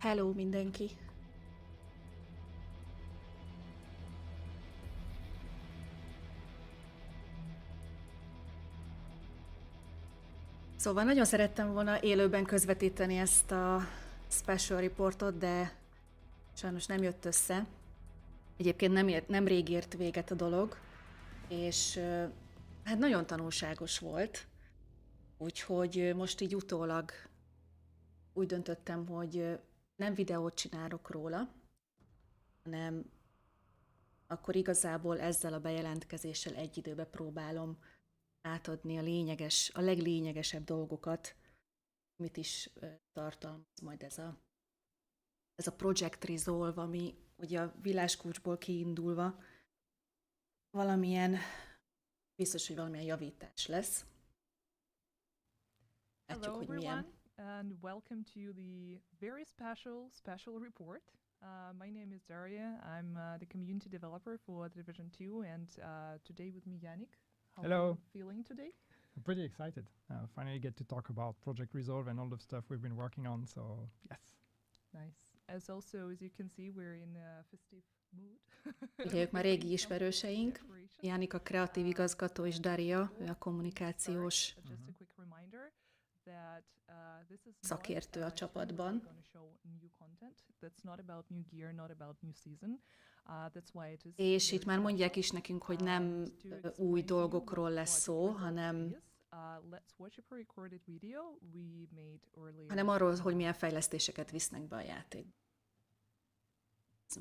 Hello mindenki! Szóval nagyon szerettem volna élőben közvetíteni ezt a special reportot, de sajnos nem jött össze. Egyébként nem rég ért véget a dolog, és hát nagyon tanulságos volt. Úgyhogy most így utólag úgy döntöttem, hogy nem videót csinálok róla, hanem akkor igazából ezzel a bejelentkezéssel egy időbe próbálom átadni a leglényegesebb dolgokat, mit is tartalmaz majd ez a Project Resolve, ami ugye a világkulcsból kiindulva biztos, hogy valamilyen javítás lesz. Látjuk, hogy milyen. And welcome to the very special report. My name is Daria. I'm the community developer for the Division 2, and today with me, Yannick. How Hello. are you feeling today? I'm pretty excited. Finally get to talk about Project Resolve and all the stuff we've been working on, so yes. Nice. As you can see, we're in a festive mood. Ugye ők már régi ismerőseink. Yannick a kreatív igazgató, és Daria, ő a kommunikációs szakértő a csapatban. És itt már mondják is nekünk, hogy nem új dolgokról lesz szó, hanem arról, hogy milyen fejlesztéseket visznek be a játékba.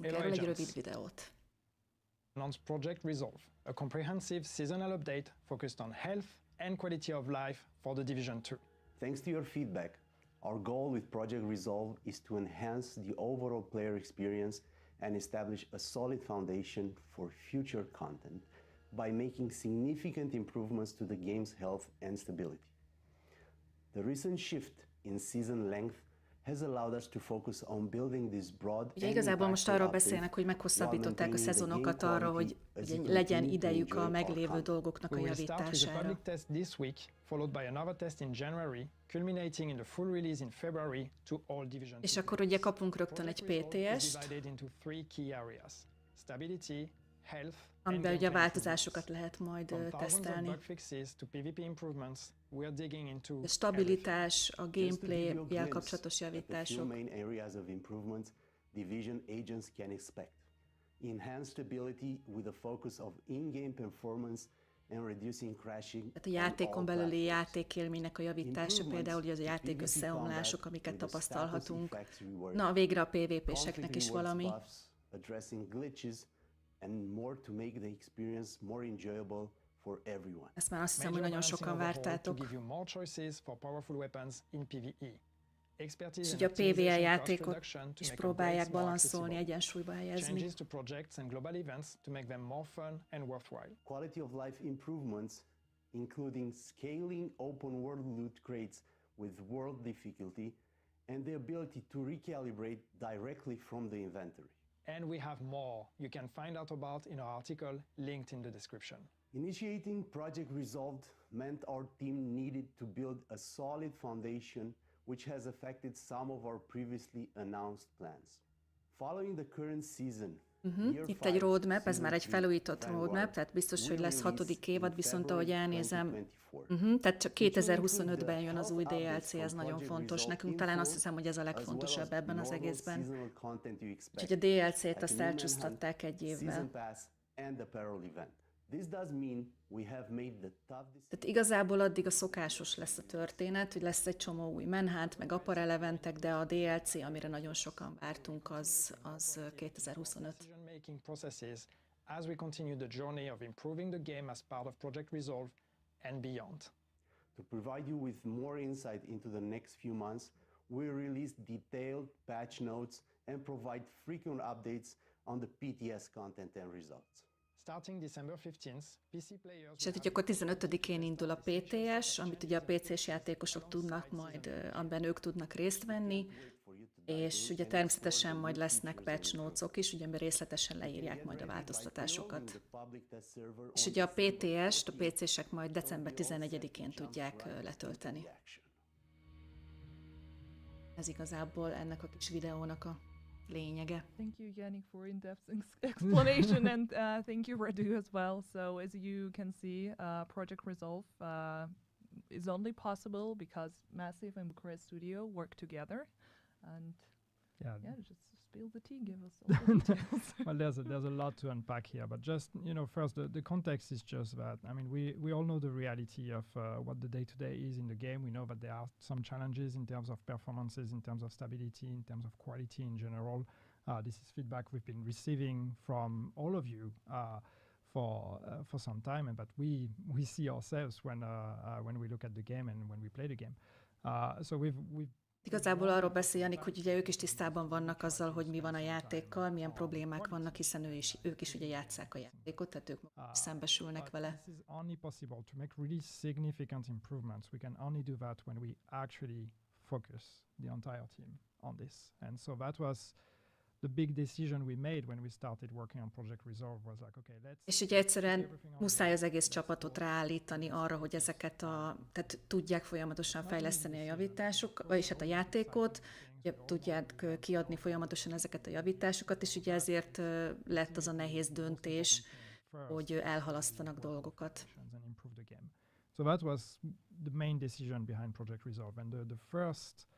Erről egy rövid videót. Announced Project Resolve, a comprehensive seasonal update focused on health and quality of life for the Division 2. Thanks to your feedback, our goal with Project Resolve is to enhance the overall player experience and establish a solid foundation for future content by making significant improvements to the game's health and stability. The recent shift in season length has allowed us to focus on building this broad. Ugye igazából most arról beszélnek, hogy meghosszabbították a szezonokat arra, hogy legyen idejük a meglévő dolgoknak a javítására. This week, followed by another test in January, culminating in the full release in February to all Division 2. És akkor ugye kapunk rögtön egy PTS-t, amiben ugye változásokat lehet majd tesztelni. A stabilitás, a gameplay-jel kapcsolatos javítások. Division agents can expect enhanced stability with a focus of in-game performance and reducing crashing. Tehát a játékon belüli játékélménynek a javítása, például ugye az a játék összeomlások, amiket tapasztalhatunk. Na, végre a PvP-seknek is valami. Addressing glitches and more to make the experience more enjoyable for everyone. Ezt már azt hiszem, hogy nagyon sokan vártátok. És ugye a PvE játékot is próbálják balanszolni, egyensúlyba helyezni. Quality of life improvements, including scaling open world loot crates with world difficulty and the ability to recalibrate directly from the inventory. And we have more you can find out about in our article linked in the description. Initiating Project Resolved meant our team needed to build a solid foundation which has affected some of our previously announced plans. Following the current season, Itt egy roadmap, ez már egy felújított roadmap, tehát biztos, hogy lesz 6. évad, viszont ahogy elnézem, tehát csak 2025-ben jön az új DLC, ez nagyon fontos nekünk, talán azt hiszem, hogy ez a legfontosabb ebben az egészben. Úgyhogy a DLC-t azt elcsúsztatták egy évvel. Tehát igazából addig a szokásos lesz a történet, hogy lesz egy csomó új Manhunt, meg apparel eventek, de a DLC, amire nagyon sokan vártunk, az 2025. As we continue the journey of improving the game as part of Project Resolve and beyond. To provide you with more insight into the next few months, we release detailed patch notes and provide frequent updates on the PTS content and results. Starting December 15th, PC players. És hát akkor 15-én indul a PTS, amit ugye a PC-s játékosok tudnak majd, amiben ők tudnak részt venni, és ugye természetesen majd lesznek patch notes-ok is, ugye részletesen leírják majd a változtatásokat. És ugye a PTS-t a PC-sek majd december 11-én tudják letölteni. Ez igazából ennek a kis videónak a lényege. Thank you, Yannick, for in-depth explanation, and thank you, Radu, as well. So as you can see, Project Resolve is only possible because Massive and Bucharest Studio work together, and just spill the tea, give us all the details. Well, there's a lot to unpack here, but just first the context is just that. I mean, we all know the reality of what the day-to-day is in the game. We know that there are some challenges in terms of performances, in terms of stability, in terms of quality in general. This is feedback we've been receiving from all of you for some time, and that we see ourselves when we look at the game and when we play the game. So we've Igazából arról beszélnek, hogy ugye ők is tisztában vannak azzal, hogy mi van a játékkal, milyen problémák vannak, hiszen ők is ugye játsszák a játékot, tehát ők szembesülnek vele. This is only possible to make really significant improvements. We can only do that when we actually focus the entire team on this. And so that was the big decision we made when we started working on Project Resolve, was like, okay, let's... És ugye egyszerűen muszáj az egész csapatot ráállítani arra, hogy tehát tudják folyamatosan fejleszteni a javítások, vagyis hát a játékot, ugye tudják kiadni folyamatosan ezeket a javításokat, és ugye ezért lett az a nehéz döntés, hogy elhalasztanak dolgokat. So that was the main decision behind Project Resolve, and the first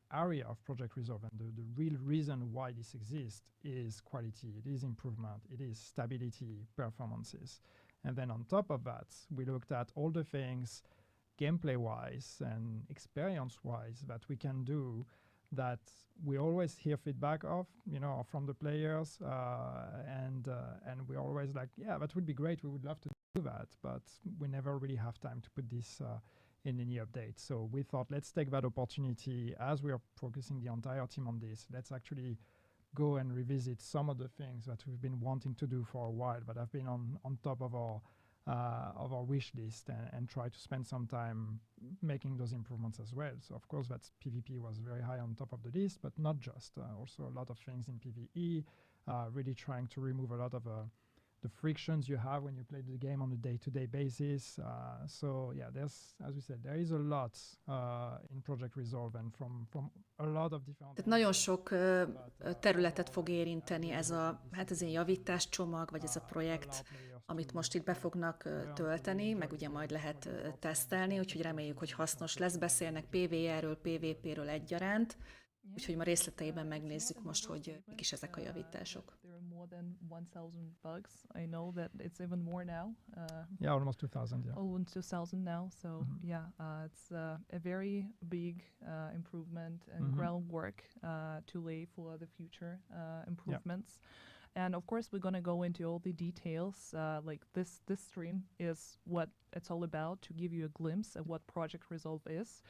area of Project Resolve, and the real reason why this exists is quality, it is improvement, it is stability, performances. And then on top of that, we looked at all the things gameplay-wise and experience-wise that we can do that we always hear feedback of, from the players, and we're always like, yeah, that would be great, we would love to do that, but we never really have time to put this in any update. So we thought, let's take that opportunity as we are focusing the entire team on this. Let's actually go and revisit some of the things that we've been wanting to do for a while, but have been on top of our wish list, and try to spend some time making those improvements as well. So of course, that's PvP was very high on top of the list, but not just. Also a lot of things in PvE, really trying to remove a lot of the frictions you have when you play the game on a day-to-day basis. So yeah, as we said, there is a lot in Project Resolve, and from a lot of different... Tehát nagyon sok területet fog érinteni ez az ilyen javításcsomag, vagy ez a projekt, amit most itt be fognak tölteni, meg ugye majd lehet tesztelni, úgyhogy reméljük, hogy hasznos lesz. Beszélnek PvE-ről, PvP-ről egyaránt, úgyhogy ma részleteiben megnézzük most, hogy mik is ezek a javítások. There are more than 1,000 bugs. I know that it's even more now. Yeah, almost 2,000. Yeah. Almost 2,000 now. So it's a very big improvement and groundwork to lay for the future improvements. Yeah. And of course, we're going to go into all the details. Like this stream is what it's all about, to give you a glimpse of what Project Resolve is.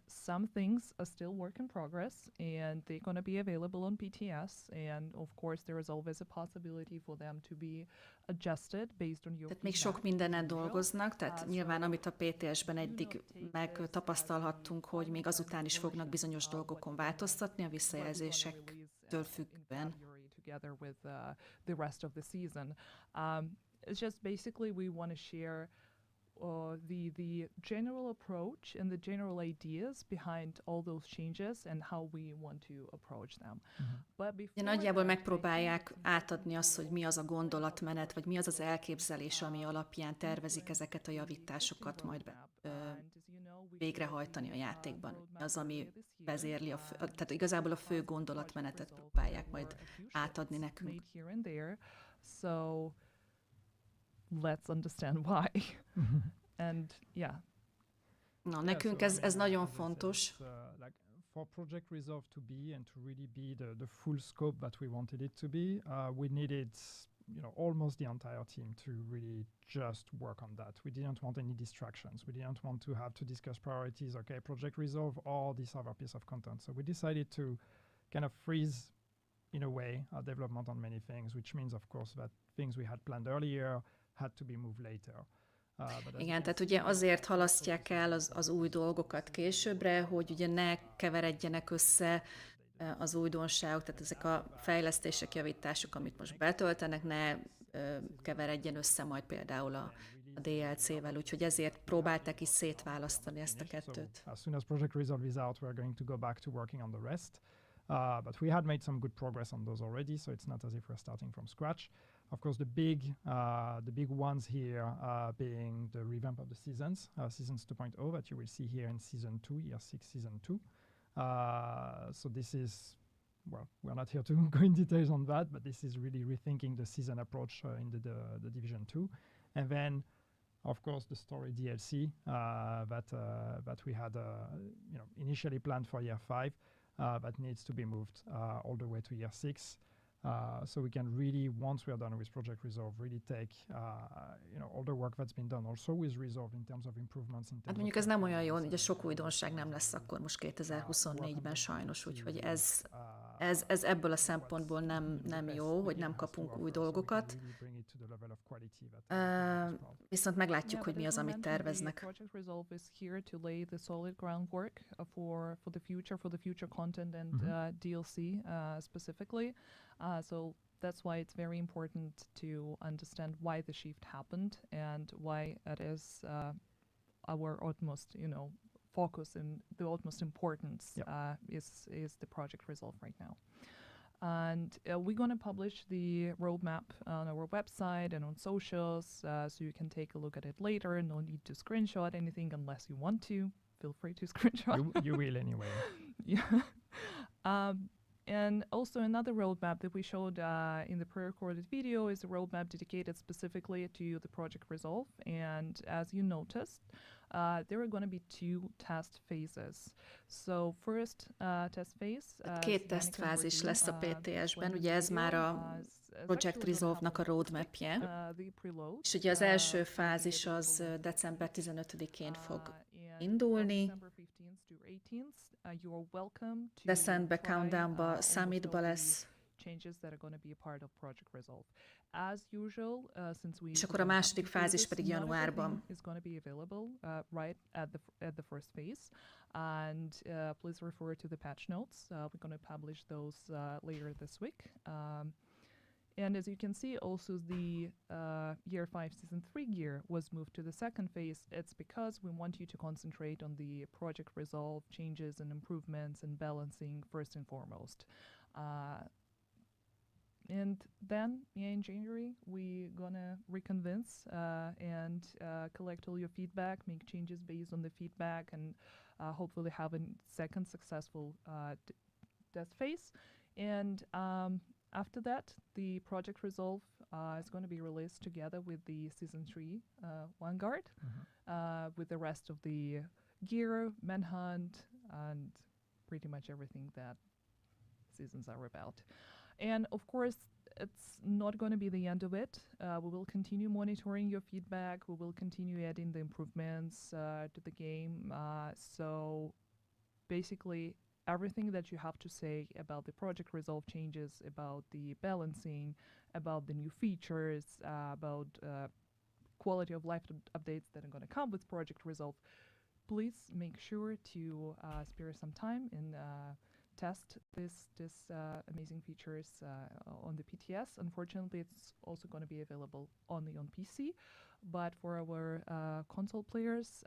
Some things are still work in progress, and they're going to be available on PTS. And of course, there is always a possibility for them to be adjusted based on your Tehát még sok mindenen dolgoznak, tehát nyilván amit a PTS-ben eddig megtapasztalhattunk, hogy még azután is fognak bizonyos dolgokon változtatni a visszajelzésektől függően. Together with the rest of the season. It's just basically we want to share the general approach and the general ideas behind all those changes and how we want to approach them. Nagyjából megpróbálják átadni azt, hogy mi az a gondolatmenet, vagy mi az az elképzelés, ami alapján tervezik ezeket a javításokat majd végrehajtani a játékban. Az, ami vezérli, tehát igazából a fő gondolatmenetet próbálják majd átadni nekünk. So let's understand why. And Na, nekünk ez nagyon fontos. For Project Resolve to be and to really be the full scope that we wanted it to be, we needed almost the entire team to really just work on that. We didn't want any distractions. We didn't want to have to discuss priorities, okay, Project Resolve or this other piece of content. So we decided to kind of freeze, in a way, our development on many things, which means, of course, that things we had planned earlier had to be moved later. Igen, tehát ugye azért halasztják el az új dolgokat későbbre, hogy ugye ne keveredjenek össze az újdonságok, tehát ezek a fejlesztések, javítások, amit most betöltenek, ne keveredjen össze majd például a a DLC-vel, úgyhogy ezért próbálták is szétválasztani ezt a kettőt. So as soon as Project Resolve is out, we're going to go back to working on the rest. But we had made some good progress on those already, so it's not as if we're starting from scratch. Of course, the big ones here being the revamp of the seasons, Seasons 2.0 that you will see here in Season 2, Year 6, Season 2. So this is, well, we're not here to go in details on that, but this is really rethinking the season approach in the Division 2. And then, of course, the story DLC that we had initially planned for Year 5, that needs to be moved all the way to Year 6. So we can really, once we are done with Project Resolve, really take all the work that's been done also with Resolve in terms of improvements. Hát mondjuk ez nem olyan jó, ugye sok újdonság nem lesz akkor most 2024-ben sajnos, úgyhogy ez ebből a szempontból nem jó, hogy nem kapunk új dolgokat. Viszont meglátjuk, hogy mi az, amit terveznek. Project Resolve is here to lay the solid groundwork for the future content and DLC specifically. So that's why it's very important to understand why the shift happened and why it is our utmost, focus and the utmost importance is the Project Resolve right now. And we're going to publish the roadmap on our website and on socials, so you can take a look at it later. No need to screenshot anything unless you want to. Feel free to screenshot. You will anyway. Yeah. And also another roadmap that we showed in the pre-recorded video is a roadmap dedicated specifically to the Project Resolve. And as you noticed, there are going to be 2 test phases. So first test phase. 2 tesztfázis lesz a PTS-ben, ugye ez már a Project Resolve-nak a roadmapje. És ugye az első fázis az december 15-én fog indulni. Descentbe, Countdownba, Summitba lesz. És akkor a második fázis pedig januárban. And please refer to the patch notes. We're going to publish those later this week. And as you can see, also the Year 5 Season 3 gear was moved to the second phase. It's because we want you to concentrate on the Project Resolve changes and improvements and balancing first and foremost. And then in January, we're gonna reconvince and collect all your feedback, make changes based on the feedback, and hopefully have a second successful test phase. And after that, the Project Resolve is going to be released together with the Season 3 Vanguard, with the rest of the gear, Manhunt, and pretty much everything that seasons are about. And of course, it's not going to be the end of it. We will continue monitoring your feedback. We will continue adding the improvements to the game. So basically, everything that you have to say about the Project Resolve changes, about the balancing, about the new features, about quality of life updates that are going to come with Project Resolve, please make sure to spare some time and test this amazing features on the PTS. Unfortunately, it's also going to be available only on PC, but for our console players,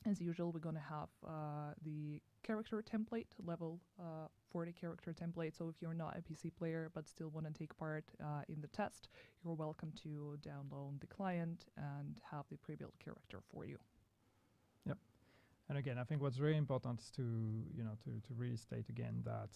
as usual, we're going to have the character template, level 40 character template. So if you're not a PC player but still want to take part in the test, you're welcome to download the client and have the pre-built character for you. Yep. And again, I think what's very important is to really state again that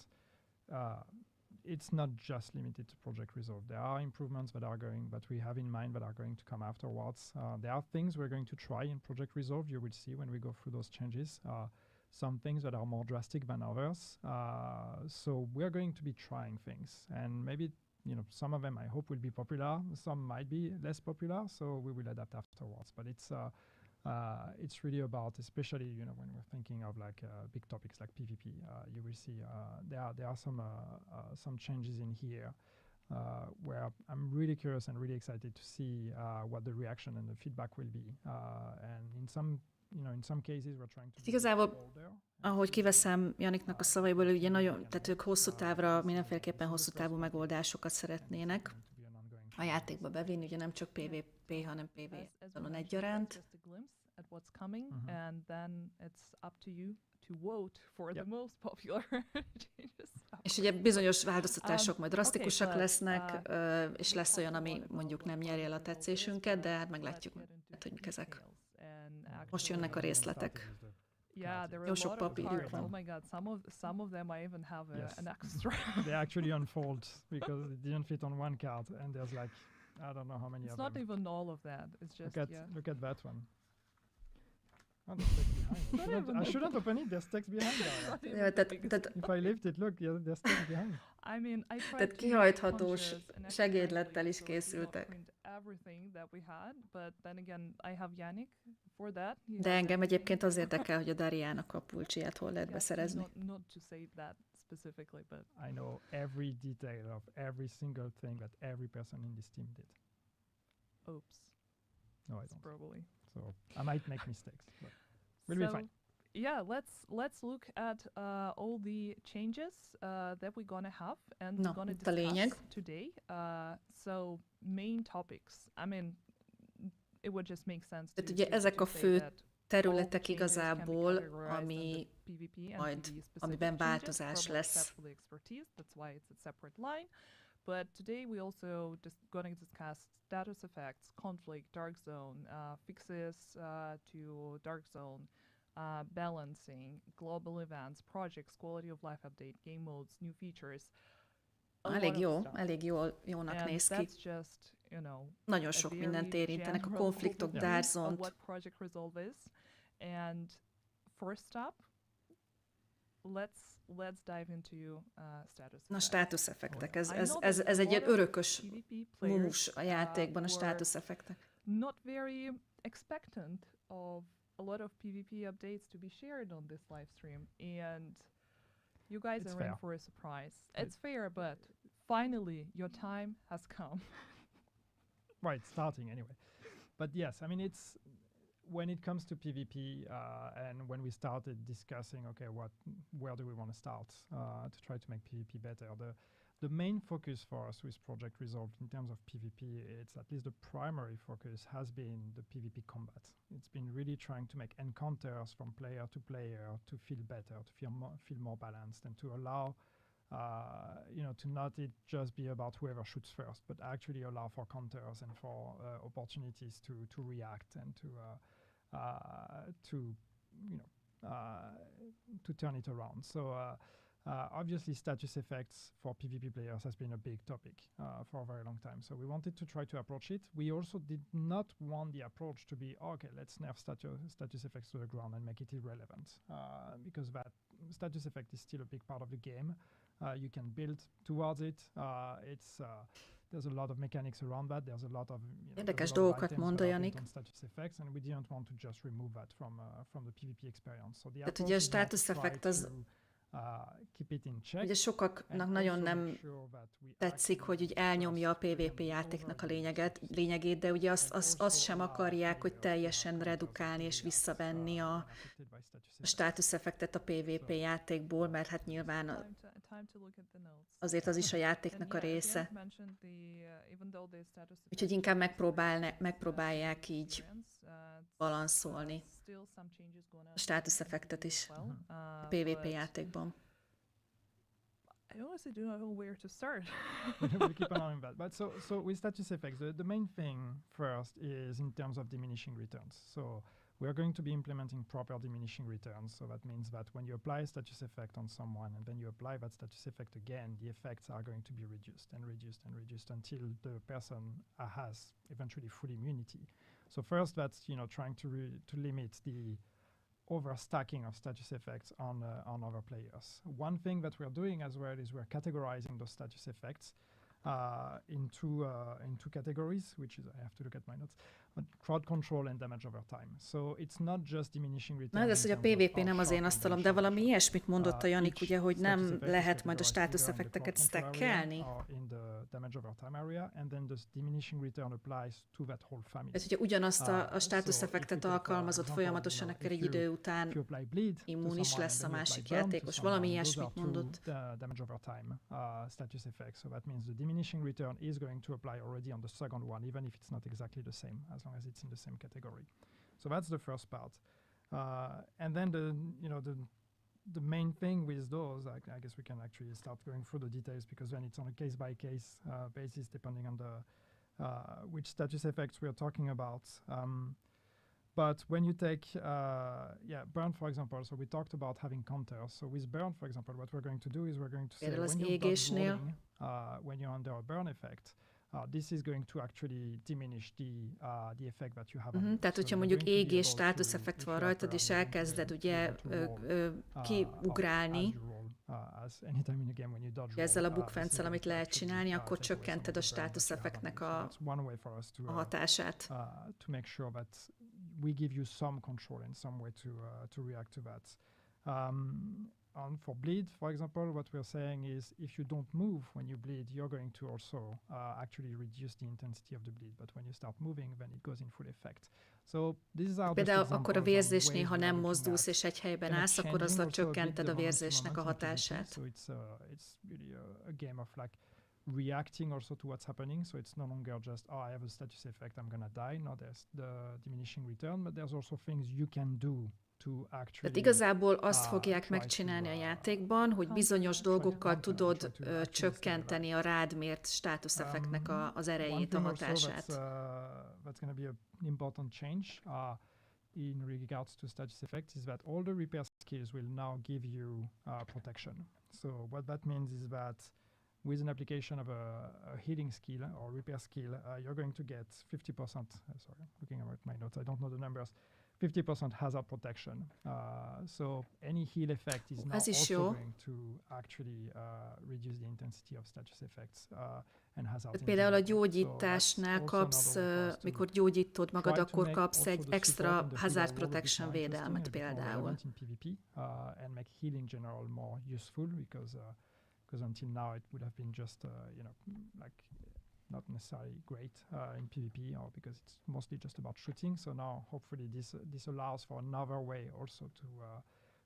it's not just limited to Project Resolve. There are improvements that we have in mind that are going to come afterwards. There are things we're going to try in Project Resolve. You will see when we go through those changes. Some things that are more drastic than others. So we're going to be trying things, and maybe some of them I hope will be popular. Some might be less popular. So we will adapt afterwards. But it's really about, especially when we're thinking of like big topics like PvP. You will see there are some changes in here where I'm really curious and really excited to see what the reaction and the feedback will be. And in some cases we're trying to. Igazából, ahogy kiveszem Janiknak a szavaiból, ugye tehát ők hosszú távra, mindenféleképpen hosszú távú megoldásokat szeretnének a játékba bevinni, ugye nem csak PvP, hanem as we PvE mentioned, egyaránt. that's just a glimpse at what's coming, and then it's up to you to vote for the most popular changes. És ugye bizonyos változtatások majd Okay, drasztikusak but, lesznek, és we lesz olyan, talked a ami lot mondjuk about nem what nyeri el a project tetszésünket, result de is, hát but meglátjuk, let's get into hogy mik ezek. details and Most jönnek a actually- részletek. Yeah, there are Jó a sok lot of papírjuk cards. van. Oh my god, some of them I even have Yes. an extra. They actually unfold because it didn't fit on one card, and there's like I don't know how many It's of not them. even all of that. It's just Look at that one. Oh, there's text behind it. I shouldn't open it. There's text behind there. Ja, tehát If I lift it, look, yeah, there's text behind. I mean, I tried Tehát to kihajthatós conscious and segédlettel is expressly, so I did not készültek. print everything that we had, but then again, I have Yannick for that. He De has engem everything. egyébként az érdekel, hogy a Dariának a pulcsiát hol lehet Yes, beszerezni. not to say that specifically, but I know every detail of every single thing that every person in this team did. oops, No, I it's don't. probably. So I might make mistakes, but we'll be So, fine. yeah, let's look at all the changes that we're gonna have and Na, we're gonna itt a lényeg. discuss today. So main topics. I mean, it would just make sense. Tehát to- ugye to- ezek to a say fő that all területek changes can be igazából, categorized ami under PvP and majd, PvE-specific amiben changes változás from lesz. except for the expertise. That's why it's a separate line. But today we also just going to discuss status effects, conflict, dark zone, fixes to dark zone, balancing, global events, projects, quality of life update, game modes, new features. A Elég lot jó, of stuff. elég jónak And néz ki. that's just, Nagyon a sok very mindent érintenek, a general konfliktok, overview dark of zone-t. what Project Resolve is. And first up, let's dive into status Na, effects. státuszeffektek. Ez I know that ez a egy lot ilyen of örökös PvP players, mumus a játékban, a were státuszeffektek. not very expectant of a lot of PvP updates to be shared on this live stream, and you guys It's are in fair. for a surprise. It's fair, but finally your time has come. Right, starting anyway. But yes, I mean, it's when it comes to PvP, and when we started discussing, okay, where do we want to start to try to make PvP better? The main focus for us with Project Resolve in terms of PvP, it's at least the primary focus has been the PvP combat. It's been really trying to make encounters from player to player to feel better, to feel more balanced, and to allow to not it just be about whoever shoots first, but actually allow for counters and for opportunities to react and to turn it around. So obviously status effects for PvP players has been a big topic for a very long time. So we wanted to try to approach it. We also did not want the approach to be, okay, let's nerf status effects to the ground and make it irrelevant, because that status effect is still a big part of the game. You can build towards it. There's a lot of mechanics around that. There's a lot of Érdekes dolgokat mond a Yannick. status effects, and we didn't want to just remove that from the PvP experience. So the Tehát approach ugye a is more to status try effect az, to, keep it in check. ugye sokaknak and nagyon also nem make sure that we tetszik, hogy úgy actually elnyomja a first PvP játéknak a lényegét, de ugye azt sem akarják, hogy teljesen redukálni és visszavenni a státuszeffektet a PvP játékból, mert hát nyilván Time to look at the notes. azért az is a játéknak a része. Úgyhogy inkább megpróbálják így balanszolni a státuszeffektet is a PvP játékban. I honestly do not know where to start. we keep an eye on that. But so with status effects, the main thing first is in terms of diminishing returns. So we're going to be implementing proper diminishing returns. So that means that when you apply a status effect on someone and then you apply that status effect again, the effects are going to be reduced and reduced and reduced until the person has eventually full immunity. So first, that's trying to limit the overstacking of status effects on other players. One thing that we're doing as well is we're categorizing those status effects into categories, which is, I have to look at my notes, but crowd control and damage over time. So it's not just diminishing return. Na, ez, hogy a PvP nem az én asztalom, de valami ilyesmit mondott a Yannick, ugye, hogy nem lehet majd a státuszeffekteket stackelni. In the damage over time area, and then the diminishing return applies to that whole family. Tehát ugye ugyanazt a státuszeffektet alkalmazott folyamatosan, akkor egy idő után immunis lesz a másik játékos. Valami ilyesmit mondott. Damage over time status effect. So that means the diminishing return is going to apply already on the second one, even if it's not exactly the same, as long as it's in the same category. So that's the first part. And then the main thing with those, I guess we can actually start going through the details, because then it's on a case-by-case basis, depending on the which status effects we are talking about. But when you take, burn, for example, so we talked about having counters. So with burn, for example, what we're going to do is we're going to say when you're dodge rolling, when you're under a burn effect, this is going to actually diminish the effect that you have on it. Tehát, hogyha mondjuk égés státusz effekt van rajtad, és elkezded ugye kiugrálni, ezzel a bukfencel, amit lehet csinálni, akkor csökkented a státusz effektnek a hatását. To make sure that we give you some control in some way to react to that. And for bleed, for example, what we're saying is if you don't move when you bleed, you're going to also actually reduce the intensity of the bleed. But when you start moving, then it goes in full effect. So these are például akkor a vérzésnél, ha nem mozdulsz és egy helyben állsz, akkor azzal csökkented a vérzésnek a hatását. So it's really a game of like reacting also to what's happening. So it's no longer just, I have a status effect, I'm gonna die. No, there's the diminishing return, but there's also things you can do. Tehát igazából azt fogják megcsinálni a játékban, hogy bizonyos dolgokkal tudod csökkenteni a rád mért státuszeffektnek az erejét, a hatását. That's going to be an important change in regards to status effects is that all the repair skills will now give you protection. So what that means is that with an application of a healing skill or repair skill, you're going to get 50%, sorry, looking at my notes, I don't know the numbers, 50% hazard protection. So any heal effect is now also going to actually reduce the intensity of status effects and hazards. Például a gyógyításnál kapsz, mikor gyógyítod magad, akkor kapsz egy extra hazard protection védelmet például. In PvP and make healing general more useful because until now it would have been just like not necessarily great in PvP, or because it's mostly just about shooting. So now, hopefully, this allows for another way also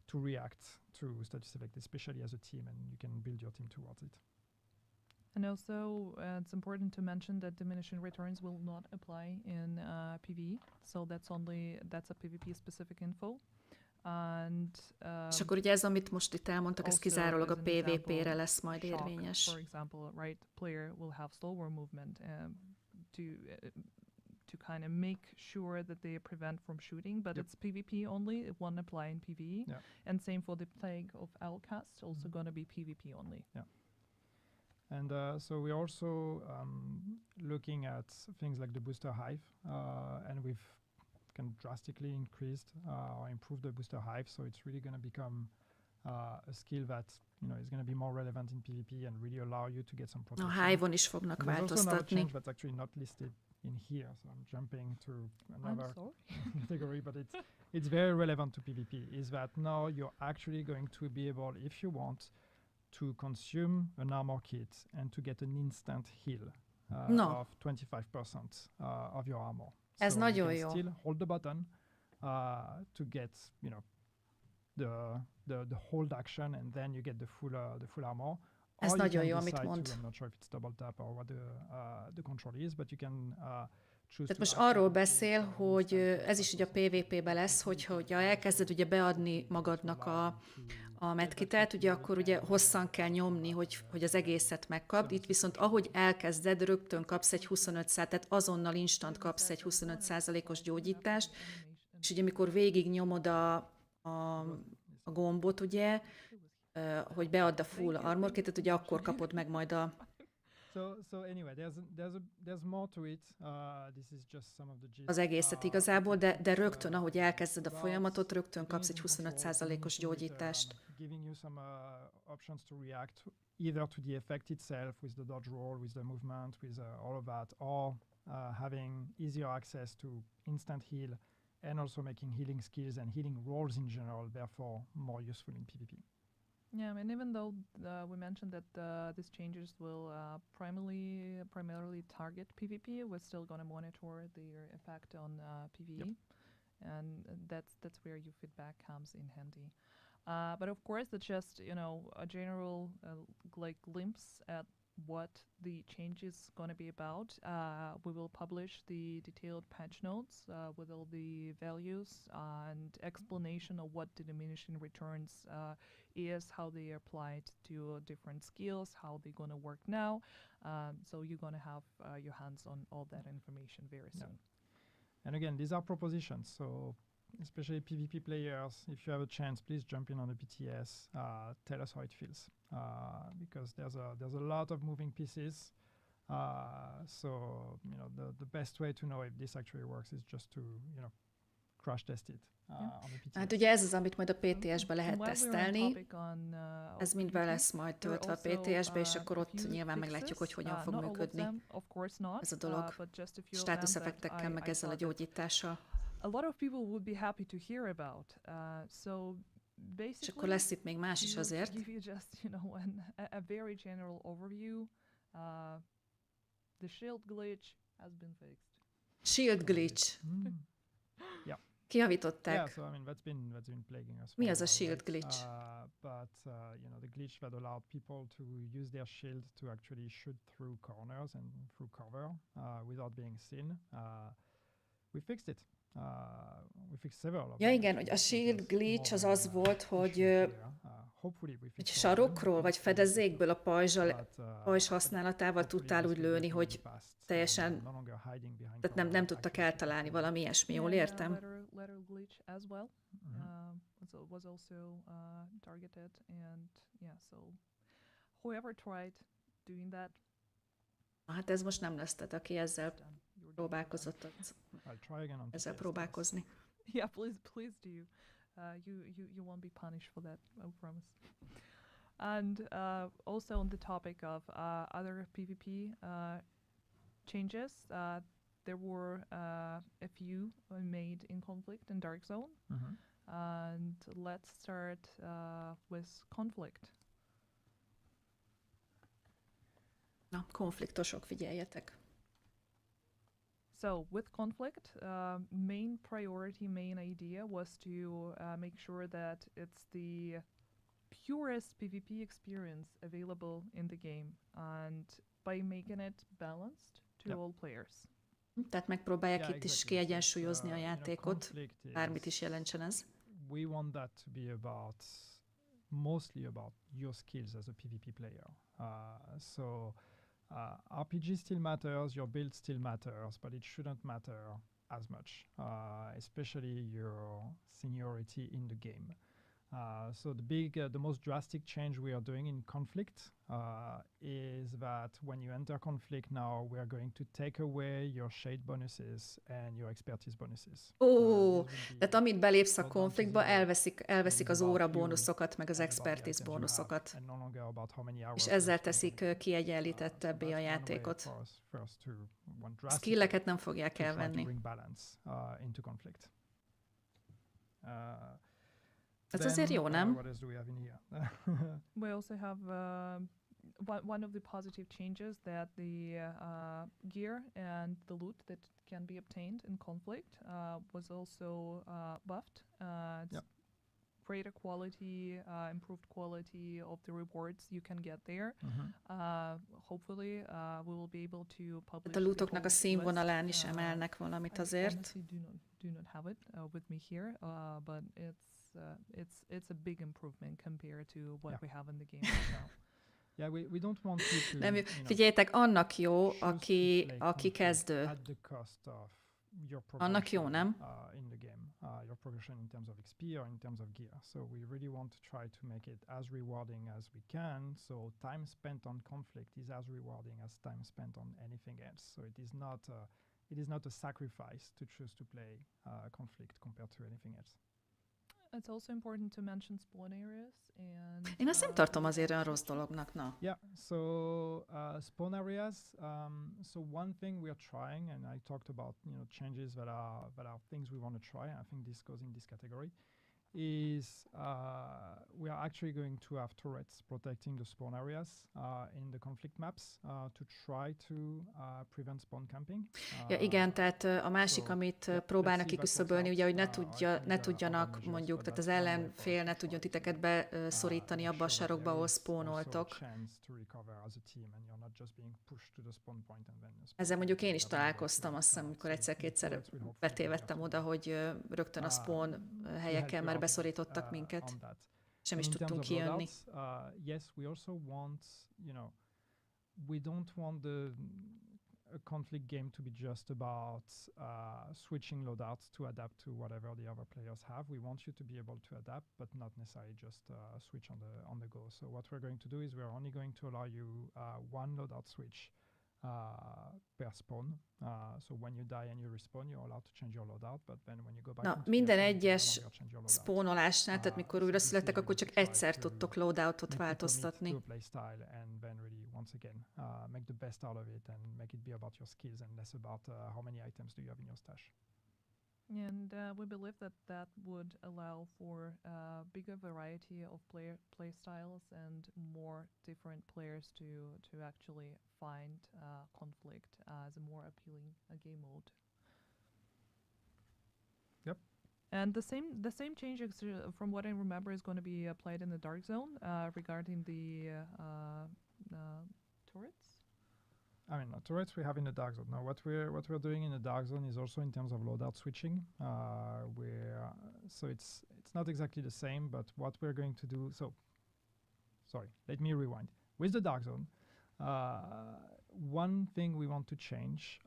to react to status effect, especially as a team, and you can build your team towards it. And also, it's important to mention that diminishing returns will not apply in PvE. So that's a PvP-specific info. És akkor ugye ez, amit most itt elmondtak, ez kizárólag a PvP-re lesz majd érvényes. For example, right, player will have slower movement to kind of make sure that they prevent from shooting, but it's PvP only. It won't apply in PvE. Yeah. And same for the Plague of Outcast, also going to be PvP only. Yeah. And so we're also looking at things like the booster hive, and we've can drastically increased or improve the booster hive, so it's really going to become a skill that is going to be more relevant in PvP and really allow you to get some protection. A hive-on is fognak változtatni. Also another change that's actually not listed in here, so I'm jumping to another category, but it's very relevant to PvP, is that now you're actually going to be able, if you want, to consume an armor kit and to get an instant heal of 25% of your armor. Ez so nagyon you jó. can still hold the button to get, the hold action, and then you get the full armor. Ez nagyon jó, amit mond. I'm not sure if it's double tap or what the control is, but you can choose. Tehát most arról beszél, hogy ez is ugye a PvP-be lesz, hogyha elkezded ugye beadni magadnak a medkitet, ugye akkor ugye hosszan kell nyomni, hogy az egészet megkapd. Itt viszont ahogy elkezded, rögtön kapsz egy 25%, tehát azonnal instant kapsz egy 25%-os gyógyítást, és ugye amikor végig nyomod a gombot, ugye, hogy beadd a full armor kitet, ugye akkor kapod meg majd So anyway, there's more to it. This is just some of the gist. Az egészet igazából, de rögtön, ahogy elkezded a folyamatot, rögtön kapsz egy 25%-os gyógyítást. Giving you some options to react either to the effect itself with the dodge roll, with the movement, with all of that, or having easier access to instant heal, and also making healing skills and healing rolls in general, therefore more useful in PvP. Yeah, and even though we mentioned that these changes will primarily target PvP, we're still going to monitor their effect on PvE, and that's where your feedback comes in handy. But of course, it's just a general like glimpse at what the change is going to be about. We will publish the detailed patch notes with all the values and explanation of what the diminishing returns is, how they are applied to different skills, how they're going to work now. So you're going to have your hands on all that information very soon. And again, these are propositions, so especially PvP players, if you have a chance, please jump in on the PTS. Tell us how it feels, because there's a lot of moving pieces. So the best way to know if this actually works is just to crash test it on the PTS. Hát ugye ez az, amit majd a PTS-be lehet tesztelni. Ez mind be lesz majd töltve a PTS-be, és akkor ott nyilván meglátjuk, hogy hogyan fog működni ez a dolog. Státuszeffektekkel, meg ezzel a gyógyítással. A lot of people would be happy to hear about. So basically, és akkor lesz itt még más is azért. Give you just, a very general overview. The shield glitch has been fixed. Shield glitch. Yeah. Kijavították. Yeah, so I mean that's been plaguing us. Mi az a shield glitch? But the glitch that allowed people to use their shield to actually shoot through corners and through cover without being seen. We fixed it. We fixed several of ja igen, hogy a shield glitch az volt, hogy egy sarokról vagy fedezékből a pajzs használatával tudtál úgy lőni, hogy teljesen, tehát nem tudtak eltalálni, valami ilyesmi, jól értem? Letter glitch as well. Was also targeted, and so whoever tried doing that. Hát ez most nem lesz, tehát aki ezzel próbálkozott, ezzel próbálkozni. Yeah, please do. You won't be punished for that, I promise. And also on the topic of other PvP changes, there were a few made in Conflict and Dark Zone. And let's start with Conflict. Na, konfliktusok, figyeljetek. So with Conflict, main priority, main idea was to make sure that it's the purest PvP experience available in the game, and by making it balanced to all players. Tehát megpróbálják itt is kiegyensúlyozni a játékot, bármit is jelentsen ez. We want that to be mostly about your skills as a PvP player. RPG still matters, your build still matters, but it shouldn't matter as much, especially your seniority in the game. So the most drastic change we are doing in Conflict is that when you enter Conflict now, we are going to take away your shade bonuses and your expertise bonuses. Tehát amit belépsz a Conflictba, elveszik az óra bónuszokat, meg az expertise bónuszokat. És ezzel teszik kiegyenlítettebbé a játékot. Skilleket nem fogják elvenni. Ez azért jó, nem? What else do we have in here? We also have one of the positive changes that the gear and the loot that can be obtained in Conflict was also buffed. It's greater quality, improved quality of the rewards you can get there. Hopefully we will be able to publish. A lootoknak a színvonalán is emelnek valamit azért. I do not have it with me here, but it's a big improvement compared to what we have in the game right now. Yeah, we don't want you to. Nem, figyeljetek, annak jó, aki kezdő. Annak jó, nem? In the game, your progression in terms of XP or in terms of gear. So we really want to try to make it as rewarding as we can. So time spent on Conflict is as rewarding as time spent on anything else. So it is not a sacrifice to choose to play Conflict compared to anything else. It's also important to mention spawn areas and. Én ezt nem tartom azért olyan rossz dolognak, na. Yeah, so spawn areas. So one thing we are trying, and I talked about changes that are things we want to try. And I think this goes in this category, is we are actually going to have turrets protecting the spawn areas in the conflict maps to try to prevent spawn camping. Ja, igen, tehát a másik, amit próbálnak kiküszöbölni, ugye, hogy ne tudjanak mondjuk, tehát az ellenfél ne tudjon titeket beszorítani abba a sarokba, ahol spónoltok. Ezzel mondjuk én is találkoztam, azt hiszem, amikor egyszer-kétszer betévedtem oda, hogy rögtön a spawn helyeken már beszorítottak minket, és nem is tudtunk kijönni. Yes, we also want, we don't want a conflict game to be just about switching loadouts to adapt to whatever the other players have. We want you to be able to adapt, but not necessarily just switch on the go. So what we're going to do is we're only going to allow you one loadout switch per spawn. So when you die and you respawn, you're allowed to change your loadout, but then when you go back minden egyes spónolásnál, tehát mikor újra születtek, akkor csak egyszer tudtok loadoutot változtatni. And then really once again make the best out of it and make it be about your skills and less about how many items do you have in your stash. And we believe that would allow for a bigger variety of play styles and more different players to actually find conflict as a more appealing game mode. Yep. And the same changes, from what I remember, is going to be applied in the Dark Zone regarding the turrets. I mean, turrets we have in the Dark Zone. Now, what we're doing in the Dark Zone is also in terms of loadout switching. So it's not exactly the same, but what we're going to do. So, sorry, let me rewind. With the Dark Zone, one thing we want to change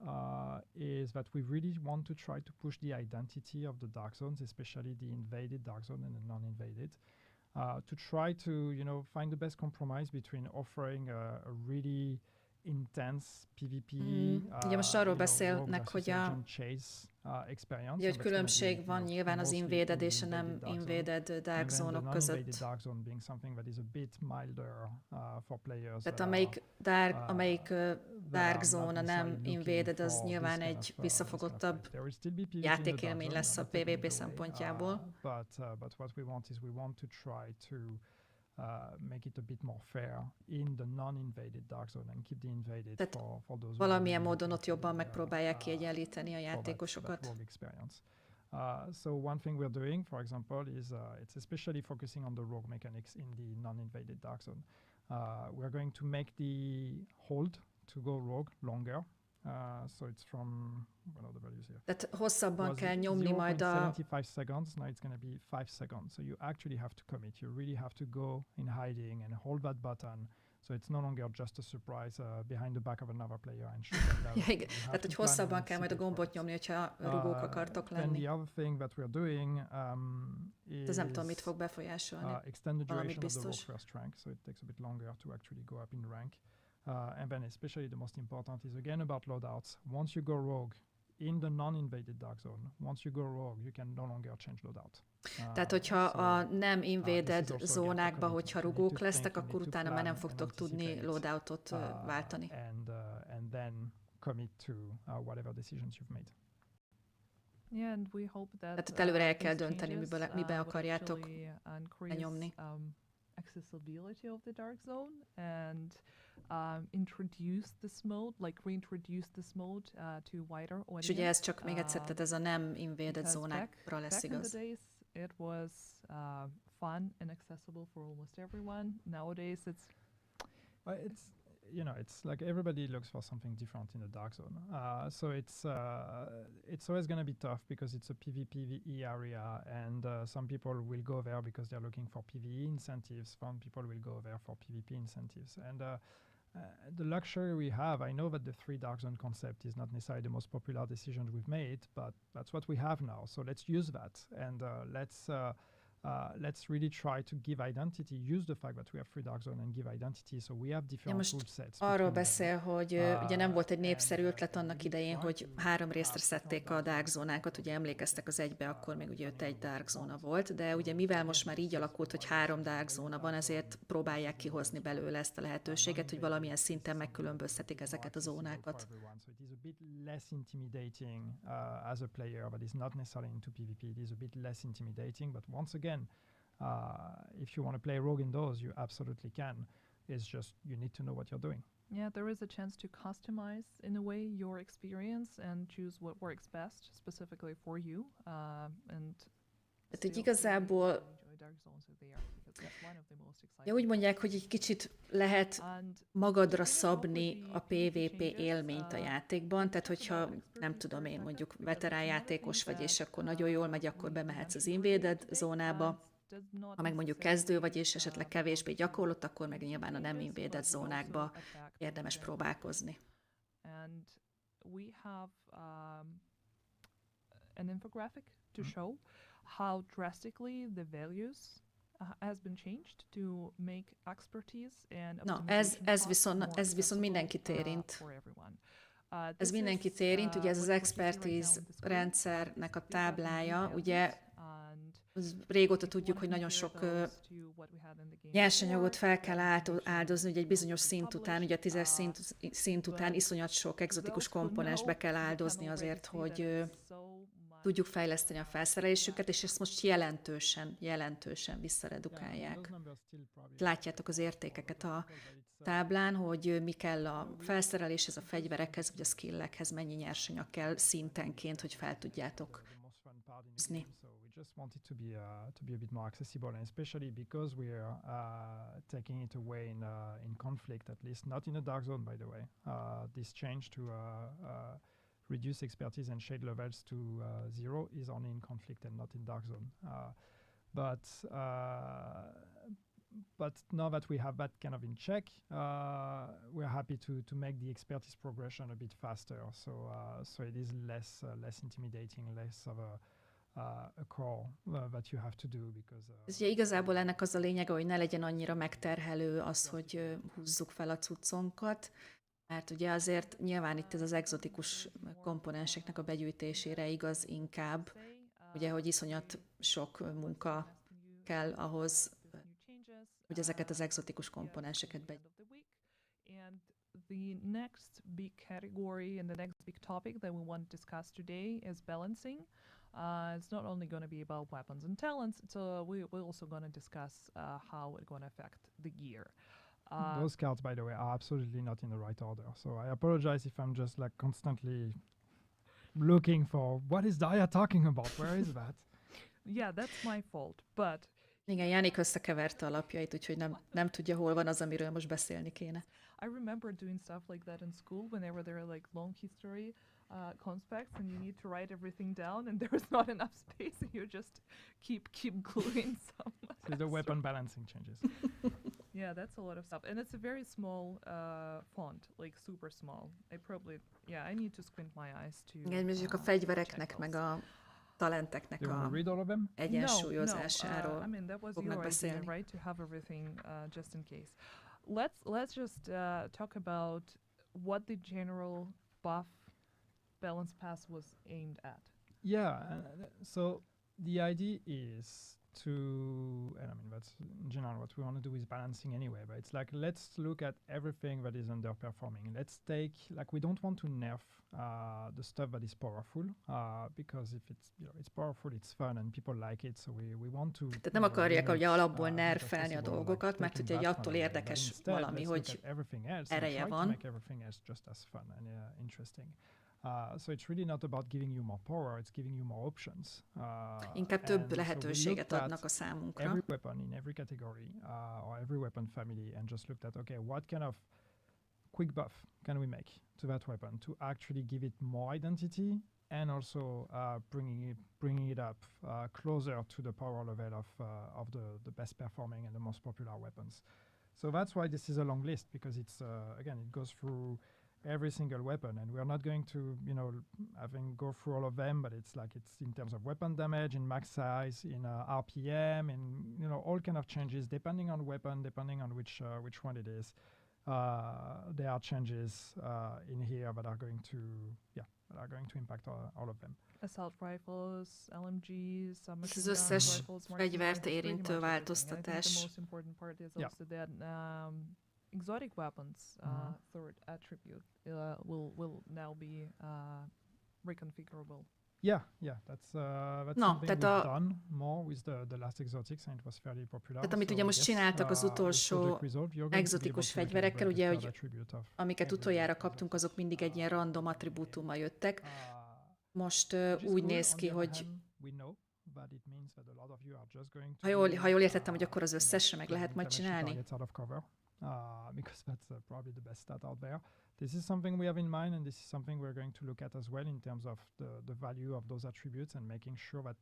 is that we really want to try to push the identity of the Dark Zones, especially the invaded Dark Zone and the non-invaded, to try to find the best compromise between offering a really intense PvP, ugye most arról beszélnek, hogy hogy különbség van nyilván az invaded és a nem invaded dark zónok között. Tehát amelyik dark zone nem invaded, az nyilván egy visszafogottabb játékélmény lesz a PvP szempontjából. But what we want is we want to try to make it a bit more fair in the non-invaded dark zone and keep the invaded for those valamilyen módon ott jobban megpróbálják kiegyenlíteni a játékosokat. So one thing we're doing, for example, is it's especially focusing on the rogue mechanics in the non-invaded dark zone. We're going to make the hold to go rogue longer. So it's from what are the values here? Tehát hosszabban kell nyomni majd a 75 seconds. Now it's going to be 5 seconds. So you actually have to commit. You really have to go in hiding and hold that button. So it's no longer just a surprise behind the back of another player and shoot them down. Tehát, hogy hosszabban kell majd a gombot nyomni, hogyha rugók akartok lenni. And the other thing that we're doing is ez nem tudom, mit fog befolyásolni. Extend the duration of the rogue first rank. So it takes a bit longer to actually go up in rank. And then especially the most important is again about loadouts. Once you go rogue in the non-invaded dark zone, once you go rogue, you can no longer change loadout. Tehát, hogyha a nem invaded zónákba, hogyha rugók lesztek, akkor utána már nem fogtok tudni loadoutot váltani. And then commit to whatever decisions you've made. Yeah, and we hope that tehát előre el kell dönteni, mibe akarjátok nyomni. Accessibility of the dark zone and introduce this mode, like reintroduce this mode to wider audience. És ugye ez csak még egyszer, tehát ez a nem invaded zónákra lesz igaz. Back in the days, it was fun and accessible for almost everyone. Nowadays, it's like everybody looks for something different in the dark zone. So it's always going to be tough because it's a PvPvE area, and some people will go there because they're looking for PvE incentives. Some people will go there for PvP incentives. And the luxury we have, I know that the 3 dark zone concept is not necessarily the most popular decision we've made, but that's what we have now. So let's use that, and let's really try to give identity, use the fact that we have 3 dark zone and give identity, so we have different rule sets. Arról beszél, hogy ugye nem volt egy népszerű ötlet annak idején, hogy 3 részre szedték a dark zónákat, ugye emlékeztek az egybe, akkor még ugye 1 dark zóna volt, de ugye mivel most már így alakult, hogy 3 dark zóna van, ezért próbálják kihozni belőle ezt a lehetőséget, hogy valamilyen szinten megkülönböztetik ezeket a zónákat. So it is a bit less intimidating as a player, but is not necessarily into PvP. It is a bit less intimidating, but once again, again, if you want to play rogue in those, you absolutely can. It's just you need to know what you're doing. Yeah, there is a chance to customize in a way your experience and choose what works best specifically for you. And Tehát, hogy igazából ja, úgy mondják, hogy egy kicsit lehet magadra szabni a PvP élményt a játékban, tehát hogyha nem tudom én, mondjuk veterán játékos vagy, és akkor nagyon jól megy, akkor bemehetsz az invaded zónába, ha meg mondjuk kezdő vagy, és esetleg kevésbé gyakorlott, akkor meg nyilván a nem invaded zónákba érdemes próbálkozni. And we have an infographic to show how drastically the values has been changed to make expertise and na, ez viszont mindenkit érint. Ez mindenkit érint, ugye ez az expertise rendszernek a táblája, ugye régóta tudjuk, hogy nagyon sok nyersanyagot fel kell áldozni, ugye egy bizonyos szint után, ugye a 10-es szint után iszonyat sok egzotikus komponens be kell áldozni azért, hogy tudjuk fejleszteni a felszerelésünket, és ezt most jelentősen visszaredukálják. Látjátok az értékeket a táblán, hogy mi kell a felszereléshez, a fegyverekhez, vagy a skillekhez, mennyi nyersanyag kell szintenként, hogy fel tudjátok hozni. Just wanted to be a bit more accessible, and especially because we are taking it away in conflict, at least not in the dark zone, by the way. This change to reduce expertise and shade levels to 0 is only in conflict and not in dark zone. But now that we have that kind of in check, we're happy to make the expertise progression a bit faster. So it is less intimidating, less of a crawl that you have to do because. Ez ugye igazából ennek az a lényege, hogy ne legyen annyira megterhelő az, hogy húzzuk fel a cuccunkat, mert ugye azért nyilván itt ez az egzotikus komponenseknek a begyűjtésére igaz inkább, ugye, hogy iszonyat sok munka kell ahhoz, hogy ezeket az egzotikus komponenseket begyűjtjük. The next big category and the next big topic that we want to discuss today is balancing. It's not only going to be about weapons and talents, we're also going to discuss how it's going to affect the gear. Those cards, by the way, are absolutely not in the right order. So I apologize if I'm just like constantly looking for what is Daya talking about? Where is that? Yeah, that's my fault, but... Igen, Jánik összekeverte a lapjait, úgyhogy nem tudja, hol van az, amiről most beszélni kéne. I remember doing stuff like that in school whenever there are like long history conspects and you need to write everything down and there's not enough space and you just keep gluing some. So the weapon balancing changes. Yeah, that's a lot of stuff. And it's a very small font, like super small. I need to squint my eyes to... Igen, mondjuk a fegyvereknek, meg a talenteknek a egyensúlyozásáról fognak beszélni. Idea, right? To have everything just in case. Let's just talk about what the general buff balance pass was aimed at. Yeah, so the idea is to, and I mean that's in general what we want to do is balancing anyway, but it's like let's look at everything that is underperforming. Let's take, like, we don't want to nerf the stuff that is powerful because if it's powerful, it's fun and people like it, so we want to. Tehát nem akarják ugye alapból nerfelni a dolgokat, mert ugye attól érdekes valami, hogy ereje van. Make everything else just as fun and interesting. So it's really not about giving you more power, it's giving you more options. Inkább több lehetőséget adnak a számunkra. Every weapon in every category or every weapon family and just looked at, okay, what kind of quick buff can we make to that weapon to actually give it more identity and also bringing it up closer to the power level of the best performing and the most popular weapons. So that's why this is a long list, because it's again, it goes through every single weapon, and we're not going to, go through all of them, but it's in terms of weapon damage, in max size, in RPM, in all kind of changes depending on weapon, depending on which one it is. There are changes in here that are going to impact all of them. Assault rifles, LMGs, Ez az összes fegyvert érintő változtatás. The most important part is also that exotic weapons, third attribute, will now be reconfigurable. Yeah, that's Na, something tehát we've done more with the last exotics, and it was fairly popular. Tehát amit ugye most csináltak az utolsó egzotikus fegyverekkel, ugye, hogy amiket utoljára kaptunk, azok mindig egy ilyen random attribútummal jöttek. Most úgy néz ki, hogy ha jól értettem, hogy akkor az összesre meg lehet majd csinálni. Because that's probably the best stat out there. This is something we have in mind, and this is something we're going to look at as well in terms of the value of those attributes and making sure that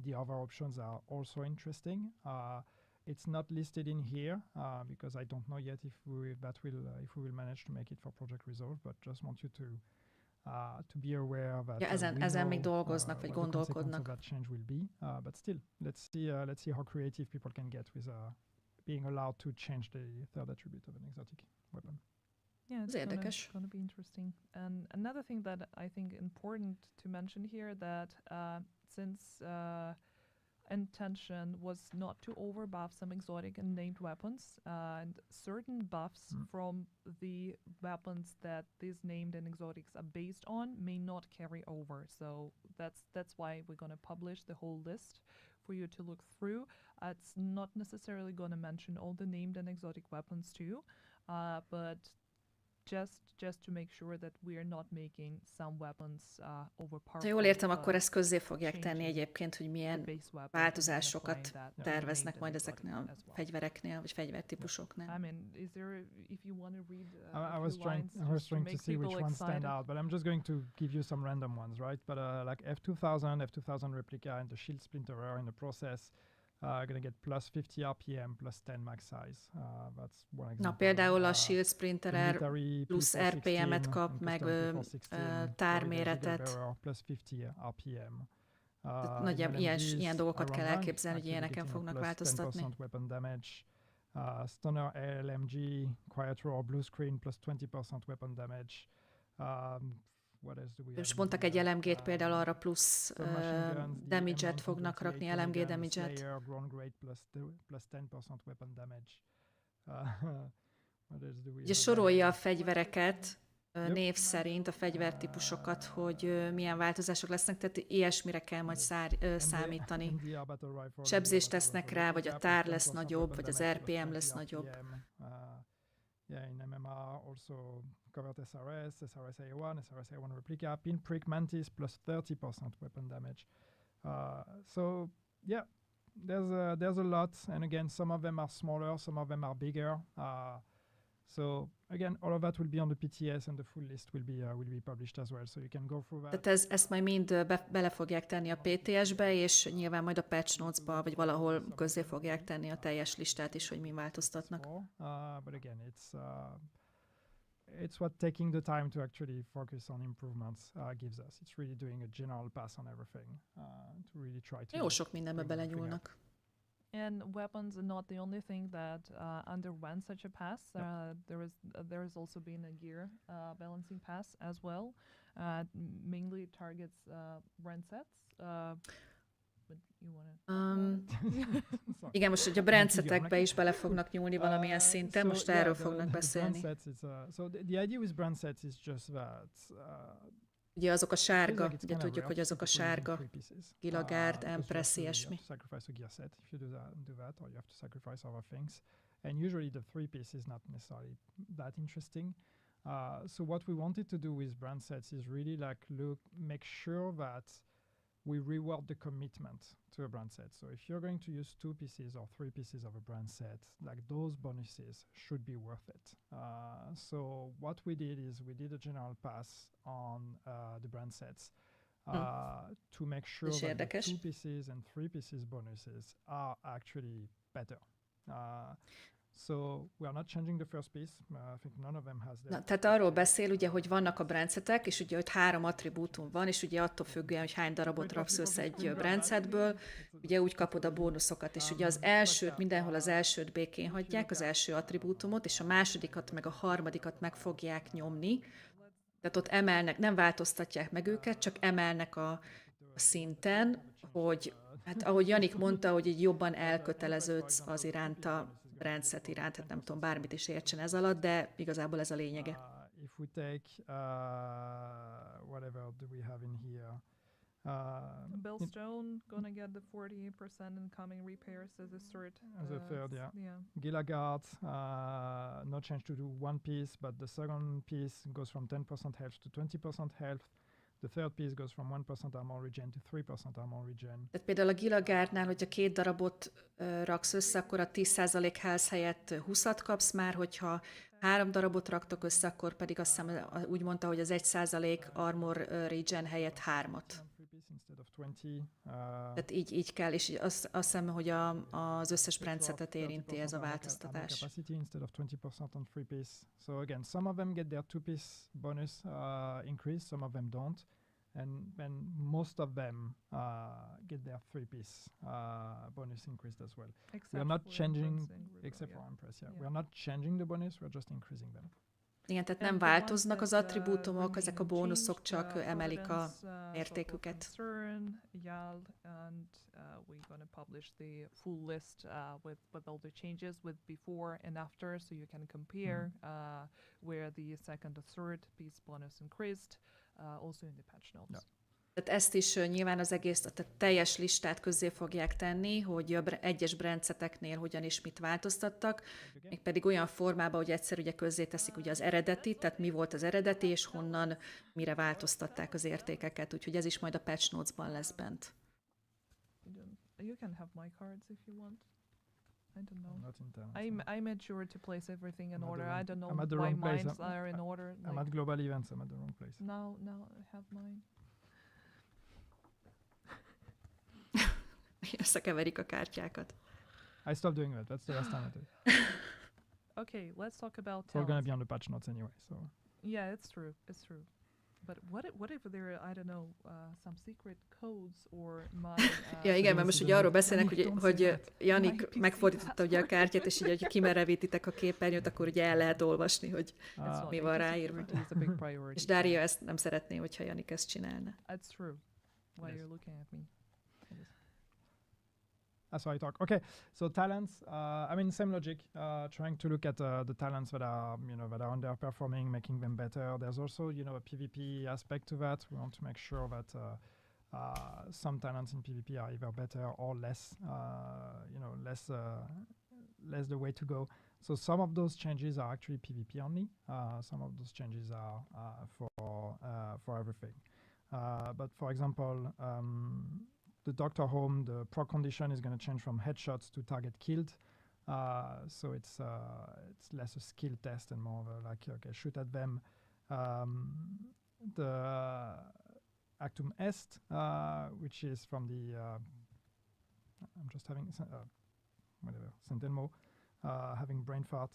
the other options are also interesting. It's not listed in here because I don't know yet if we will manage to make it for Project Resolve, but just want you to be aware that ezen még dolgoznak, vagy what the consequence gondolkodnak. of that change will be. But still, let's see how creative people can get with being allowed to change the third attribute of an exotic weapon. Yeah, it's gonna be interesting. And another thing that I think important to mention here that since intention was not to overbuff some exotic and named weapons, and certain buffs from the weapons that these named and exotics are based on may not carry over. So that's why we're going to publish the whole list for you to look through. It's not necessarily going to mention all the named and exotic weapons too, but just to make sure that we are not making some weapons overpowerful. Ha jól értem, akkor ezt közzé fogják tenni egyébként, hogy milyen változásokat terveznek majd ezeknél a fegyvereknél, vagy fegyvertípusoknál. I mean, is there, if you want to read I was trying to see which ones stand out, but I'm just going to give you some random ones, right? But like F2000 replica and the shield splinterer in the process, gonna get plus 50 RPM, plus 10 max size. That's one example. Na, például a Shield Splinterer plusz RPM-et kap, meg tárméretet. Plus 50 RPM. Nagyjából ilyen dolgokat kell elképzelni, hogy ilyeneken fognak változtatni. 10% weapon damage. Stunner LMG, Quiet Roar, Blue Screen, plus 20% weapon damage. És mondtak egy LMG-t például arra plusz damage-et fognak rakni, LMG damage-et. Ugye sorolja a fegyvereket név szerint, a fegyvertípusokat, hogy milyen változások lesznek, tehát ilyesmire kell majd számítani. Sebzést tesznek rá, vagy a tár lesz nagyobb, vagy az RPM lesz nagyobb. Yeah, in MMR also covered SRS, SRS A1, SRS A1 replica, pinprick mantis plus 30% weapon damage. So yeah, there's a lot, and again, some of them are smaller, some of them are bigger. So again, all of that will be on the PTS, and the full list will be published as well, so you can go through that. Tehát ezt majd mind bele fogják tenni a PTS-be, és nyilván majd a patch notes-ba, vagy valahol közzé fogják tenni a teljes listát is, hogy mi változtatnak. But again, it's what taking the time to actually focus on improvements gives us. It's really doing a general pass on everything to really try to. Jó sok mindenbe belenyúlnak. And weapons are not the only thing that underwent such a pass. There has also been a gear balancing pass as well. Mainly targets brandsets. But you igen, most, hogy a brandsetekbe is bele fognak nyúlni valamilyen szinten, most erről fognak beszélni. So the idea with brandsets is just that. Ugye azok a sárga, ugye tudjuk, hogy azok a sárga, Gilagard, Empress, ilyesmi. Sacrifice a gear set if you do that, or you have to sacrifice other things. And usually the 3-piece is not necessarily that interesting. So what we wanted to do with brand sets is really make sure that we reward the commitment to a brand set. So if you're going to use 2 pieces or 3 pieces of a brand set, like those bonuses should be worth it. So what we did is we did a general pass on the brand sets to make sure that the 2 pieces and 3 pieces bonuses are actually better. So we are not changing the first piece. I think none of them has that. Na, tehát arról beszél, ugye, hogy vannak a brandsetek, és ugye, hogy 3 attribútum van, és ugye attól függően, hogy hány darabot raksz össze egy brandsetből, ugye úgy kapod a bónuszokat, és ugye az elsőt, mindenhol az elsőt békén hagyják, az első attribútumot, és a másodikat meg a harmadikat meg fogják nyomni. Tehát ott emelnek, nem változtatják meg őket, csak emelnek a szinten, hogy, hát ahogy Janik mondta, hogy így jobban elköteleződsz az iránt a brandset iránt, hát nem tudom, bármit is értsen ez alatt, de igazából ez a lényege. If we take whatever do we have in here, Bellstone gonna get the 48% incoming repairs as a third. As a third, yeah. Gilagard, no change to do one piece, but the second piece goes from 10% health to 20% health. The third piece goes from 1% armor regen to 3% armor regen. Tehát például a Gilagárnál, hogyha 2 darabot raksz össze, akkor a 10% health helyett 20-at kapsz már, hogyha 3 darabot raktok össze, akkor pedig azt hiszem úgy mondta, hogy az 1% armor regen helyett 3-at. Tehát így kell, és azt hiszem, hogy az összes brandsetet érinti ez a változtatás. Capacity instead of 20% on 3-piece. So again, some of them get their 2-piece bonus increase, some of them don't. And most of them get their 3-piece bonus increased as well. We are not changing, except for Empress, yeah. We are not changing the bonus, we are just increasing them. Igen, tehát nem változnak az attribútumok, ezek a bónuszok csak emelik a értéküket. And we're going to publish the full list with all the changes with before and after, so you can compare where the second or third piece bonus increased, also in the patch notes. Yeah. Tehát ezt is nyilván az egész, tehát teljes listát közzé fogják tenni, hogy egyes brandseteknél hogyan és mit változtattak, mégpedig olyan formában, hogy egyszer ugye közzé teszik ugye az eredeti, tehát mi volt az eredeti, és honnan mire változtatták az értékeket, úgyhogy ez is majd a patch notesban lesz bent. You can have my cards if you want. I don't know. I made sure to place everything in order. I don't know why mine are in order. I'm at global events, I'm at the wrong place. Now I have mine. Összekeverik a kártyákat. I stopped doing that. That's the last time I did. Okay, let's talk about We're going to be on the patch notes anyway, so. Yeah, it's true. But what if there are, I don't know, some secret codes or my... Ja, igen, mert most ugye arról beszélnek, hogy Janik megfordította ugye a kártyát, és így, hogy kimerevítitek a képernyőt, akkor ugye el lehet olvasni, hogy mi van ráírva. És Daria ezt nem szeretné, hogyha Janik ezt csinálna. That's true. Why you're looking at me. That's why I talk. Okay, so talents. I mean, same logic. Trying to look at the talents that are, that are underperforming, making them better. There's also, a PvP aspect to that. We want to make sure that some talents in PvP are either better or less, less the way to go. So some of those changes are actually PvP only. Some of those changes are for everything. But for example. The Doctor Home, the proc condition is going to change from headshots to target killed. So it's less a skill test and more of a okay, shoot at them. The Actum Est, which is from the, I'm just having, Sentinel, having brain fart.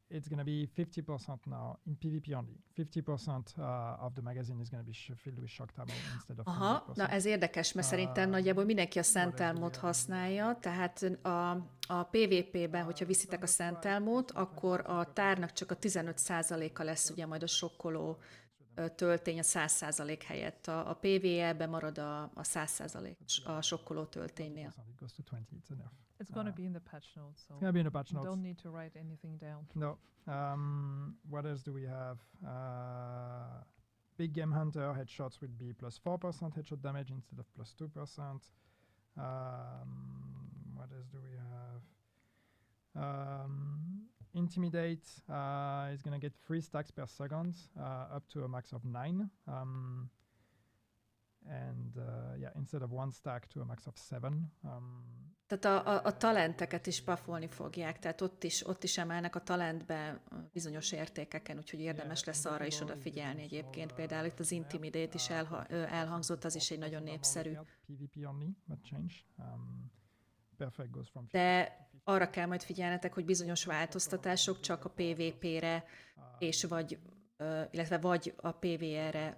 It's going to be 50% now in PvP only. 50% of the magazine is going to be filled with shock ammo instead of 100%. Na ez érdekes, mert szerintem nagyjából mindenki a Szent Elmót használja, tehát a PvP-ben, hogyha viszitek a Szent Elmót, akkor a tárnak csak a 15%-a lesz ugye majd a sokkoló töltény a 100% helyett. A PvE-ben marad a 100% a sokkoló tölténynél. It's going to be in the patch notes, so it's going to be in the patch notes. Don't need to write anything down. No. What else do we have? Big Game Hunter headshots will be plus 4% headshot damage instead of plus 2%. What else do we have? Intimidate is going to get 3 stacks per second, up to a max of 9. And instead of 1 stack to a max of 7. Tehát a talenteket is buffolni fogják, tehát ott is emelnek a talentbe bizonyos értékeken, úgyhogy érdemes lesz arra is odafigyelni egyébként. Például itt az Intimidate is elhangzott, az is egy nagyon népszerű. De arra kell majd figyelnetek, hogy bizonyos változtatások csak a PvP-re és vagy a PvE-re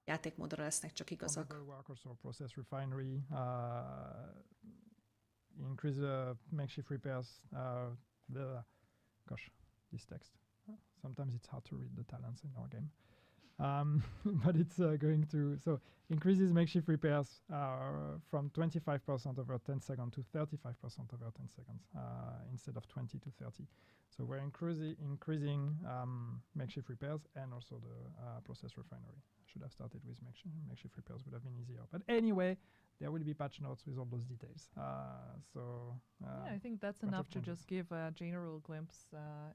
játékmódra lesznek csak igazak. Increase makeshift repairs. Gosh, this text. Sometimes it's hard to read the talents in our game. But it's going to increases makeshift repairs from 25% over 10 seconds to 35% over 10 seconds instead of 20 to 30. So we're increasing makeshift repairs and also the process refinery. Should have started with makeshift repairs, would have been easier. But anyway, there will be patch notes with all those details. Yeah, I think that's enough to just give a general glimpse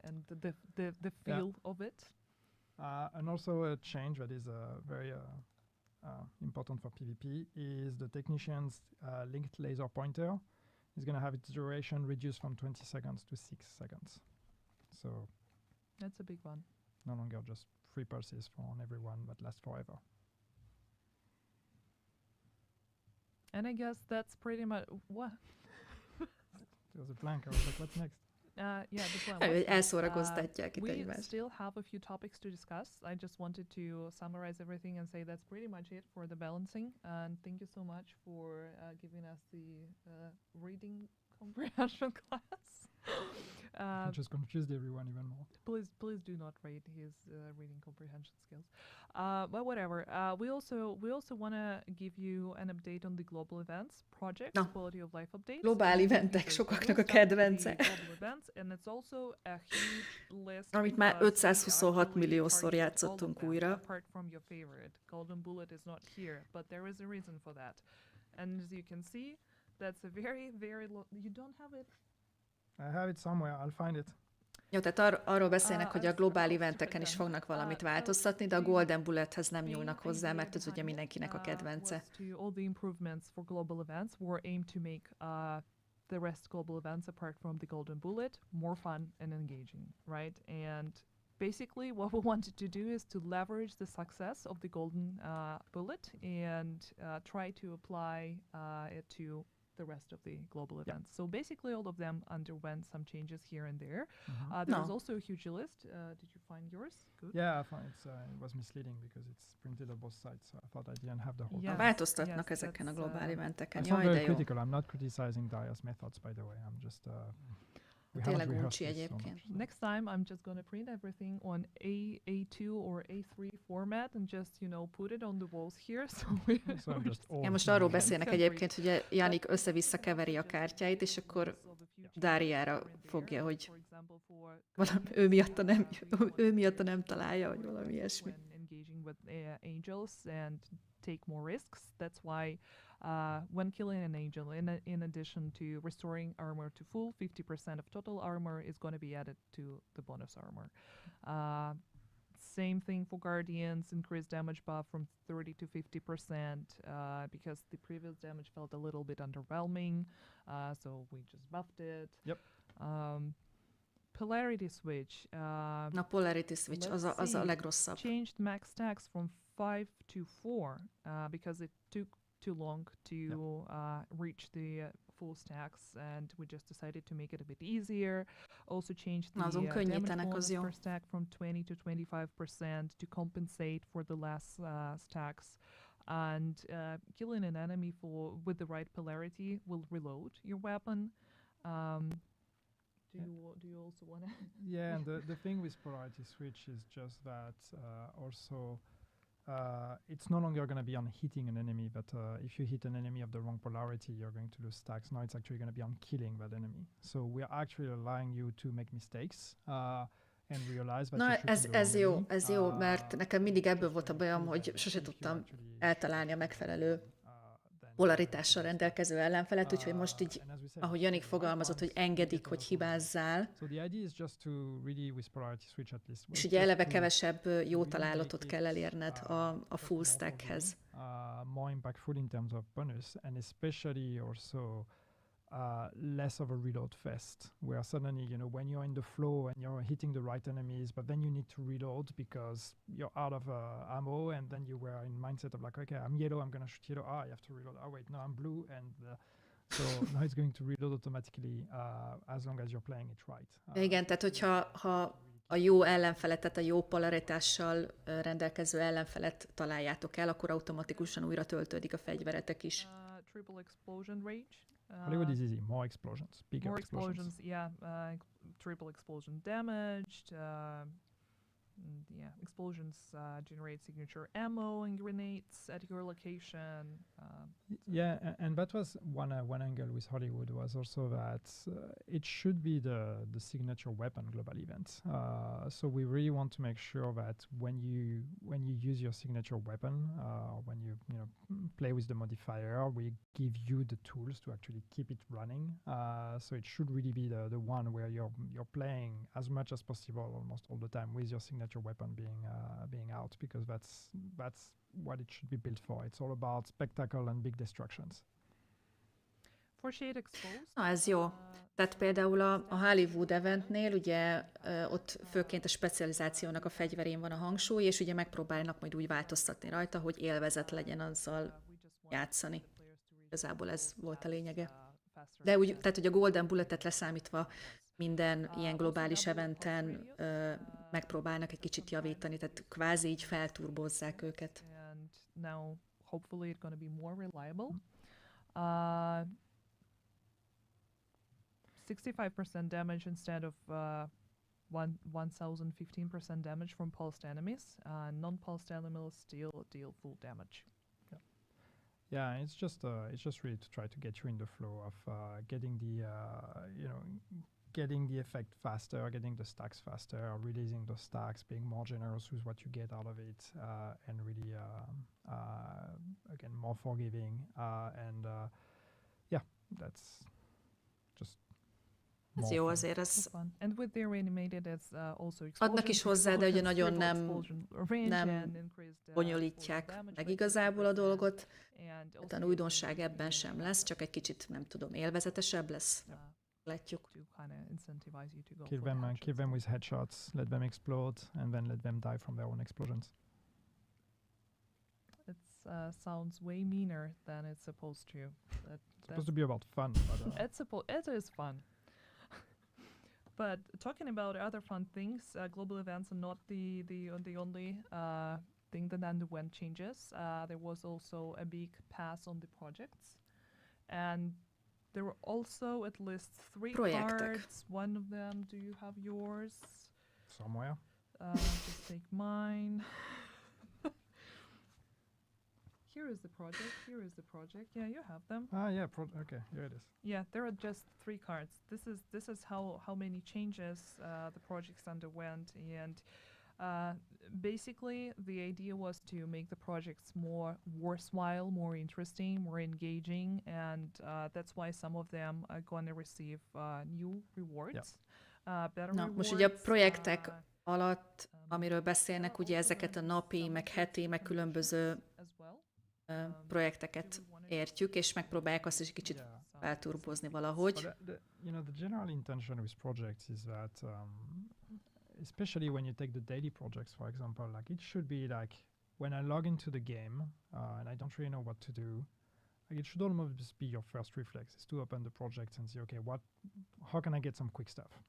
and the feel of it. And also a change that is very important for PvP is the technician's linked laser pointer is going to have its duration reduced from 20 seconds to 6 seconds. So that's a big one. No longer just 3 pulses on everyone, but lasts forever. And I guess that's pretty much what. There was a blank. I was like, what's next? Yeah, the plan. Elszórakoztatják itt We egymást. still have a few topics to discuss. I just wanted to summarize everything and say that's pretty much it for the balancing. And thank you so much for giving us the reading comprehension class. I just confused everyone even more. Please do not rate his reading comprehension skills. But whatever. We also want to give you an update on the global events project, quality of life updates. Globál eventek sokaknak a kedvence. Global events, and it's also a huge list. Amit már 526 milliószor játszottunk újra. Apart from your favorite, Golden Bullet is not here, but there is a reason for that. And as you can see, that's a very, very low. You don't have it. I have it somewhere. I'll find it. Jó, tehát arról beszélnek, hogy a globál eventeken is fognak valamit változtatni, de a Golden Bullethez nem nyúlnak hozzá, mert ez ugye mindenkinek a kedvence. All the improvements for global events were aimed to make the rest global events, apart from the Golden Bullet, more fun and engaging, right? And basically what we wanted to do is to leverage the success of the Golden Bullet and try to apply it to the rest of the global events. So basically all of them underwent some changes here and there. There was also a huge list. Did you find yours? Good. Yeah, I found it was misleading because it's printed on both sides, so I thought I didn't have the whole Yes, változtatnak ezeken a globál eventeken. It's not Jaj, de very jó. critical. I'm not criticizing Daya's methods, by the way. I'm just Tényleg uncsi egyébként. Next time I'm just going to print everything on A2 or A3 format and just, put it on the walls here. Ja, most arról beszélnek egyébként, hogy Janik össze-vissza keveri a kártyáit, és akkor Dáriára fogja, hogy ő miatta nem találja, hogy valami ilyesmi. Engaging with angels and take more risks. That's why when killing an angel, in addition to restoring armor to full, 50% of total armor is going to be added to the bonus armor. Same thing for guardians, increased damage buff from 30 to 50% because the previous damage felt a little bit underwhelming, so we just buffed it. Yep. Polarity switch. Polarity switch, az a legrosszabb. Changed max stacks from 5 to 4 because it took too long to reach the full stacks, and we just decided to make it a bit easier. Also changed the damage bonus per stack from 20 to 25% to compensate for the less stacks. And killing an enemy with the right polarity will reload your weapon. Do you also want to? Yeah, and the thing with polarity switch is just that also it's no longer going to be on hitting an enemy, but if you hit an enemy of the wrong polarity, you're going to lose stacks. Now it's actually going to be on killing that enemy. So we are actually allowing you to make mistakes and realize that. Na, ez jó, mert nekem mindig ebből volt a bajom, hogy sose tudtam eltalálni a megfelelő polaritással rendelkező ellenfelet, úgyhogy most így, ahogy Janik fogalmazott, hogy engedik, hogy hibázzál, és ugye eleve kevesebb jó találatot kell elérned a full stackhez. More impactful in terms of bonus, and especially also less of a reload fest, where suddenly, when you're in the flow and you're hitting the right enemies, but then you need to reload because you're out of ammo, and then you were in mindset of like, okay, I'm yellow, I'm gonna shoot yellow, you have to reload, wait, no, I'm blue, and so now it's going to reload automatically as long as you're playing it right. Igen, tehát hogyha a jó ellenfelet, tehát a jó polaritással rendelkező ellenfelet találjátok el, akkor automatikusan újra töltődik a fegyveretek is. Triple explosion rage. Hollywood is easy. More explosions. Bigger more explosions. Yeah. Triple explosion damaged. explosions generate signature ammo and grenades at your location. Yeah, and that was one angle with Hollywood was also that it should be the signature weapon global event. So we really want to make sure that when you use your signature weapon, when you play with the modifier, we give you the tools to actually keep it running. So it should really be the one where you're playing as much as possible, almost all the time, with your signature weapon being out, because that's what it should be built for. It's all about spectacle and big destructions. For shade exposed. Na, ez jó. Tehát például a Hollywood eventnél ugye ott főként a specializációnak a fegyverén van a hangsúly, és ugye megpróbálnak majd úgy változtatni rajta, hogy élvezet legyen azzal játszani. Igazából ez volt a lényege. De úgy, tehát, hogy a Golden Bulletet leszámítva minden ilyen globális eventen megpróbálnak egy kicsit javítani, tehát kvázi így felturbozzák őket. And now hopefully it's going to be more reliable. 65% damage instead of 1015% damage from pulsed enemies. Non-pulsed enemies still deal full damage. Yeah, it's just really to try to get you in the flow of getting the getting the effect faster, getting the stacks faster, releasing those stacks, being more generous with what you get out of it, and really again more forgiving. Yeah, that's just. Ez jó azért, ez And with their animated, it's also adnak is hozzá, de ugye nagyon nem bonyolítják meg igazából a dolgot. Tehát a újdonság ebben sem lesz, csak egy kicsit, nem tudom, élvezetesebb lesz. Látjuk. Kill them with headshots, let them explode, and then let them die from their own explosions. It sounds way meaner than it's supposed to. It's supposed to be about fun. But, it is fun. But talking about other fun things, global events are not the only thing that underwent changes. There was also a big pass on the projects, and there were also at least 3 cards. One of them, do you have yours? Somewhere. Just take mine. Here is the project. Yeah, you have them. Yeah, okay, here it is. Yeah, there are just 3 cards. This is how many changes the projects underwent, and basically the idea was to make the projects more worthwhile, more interesting, more engaging, and that's why some of them are going to receive new rewards, better rewards. Most ugye a projektek alatt, amiről beszélnek, ugye ezeket a napi, meg heti, meg különböző projekteket értjük, és megpróbálják azt is kicsit felturbozni valahogy. The general intention with projects is that, especially when you take the daily projects, for example, like it should be like when I log into the game and I don't really know what to do, like it should almost be your first reflex is to open the project and see, okay, how can I get some quick stuff?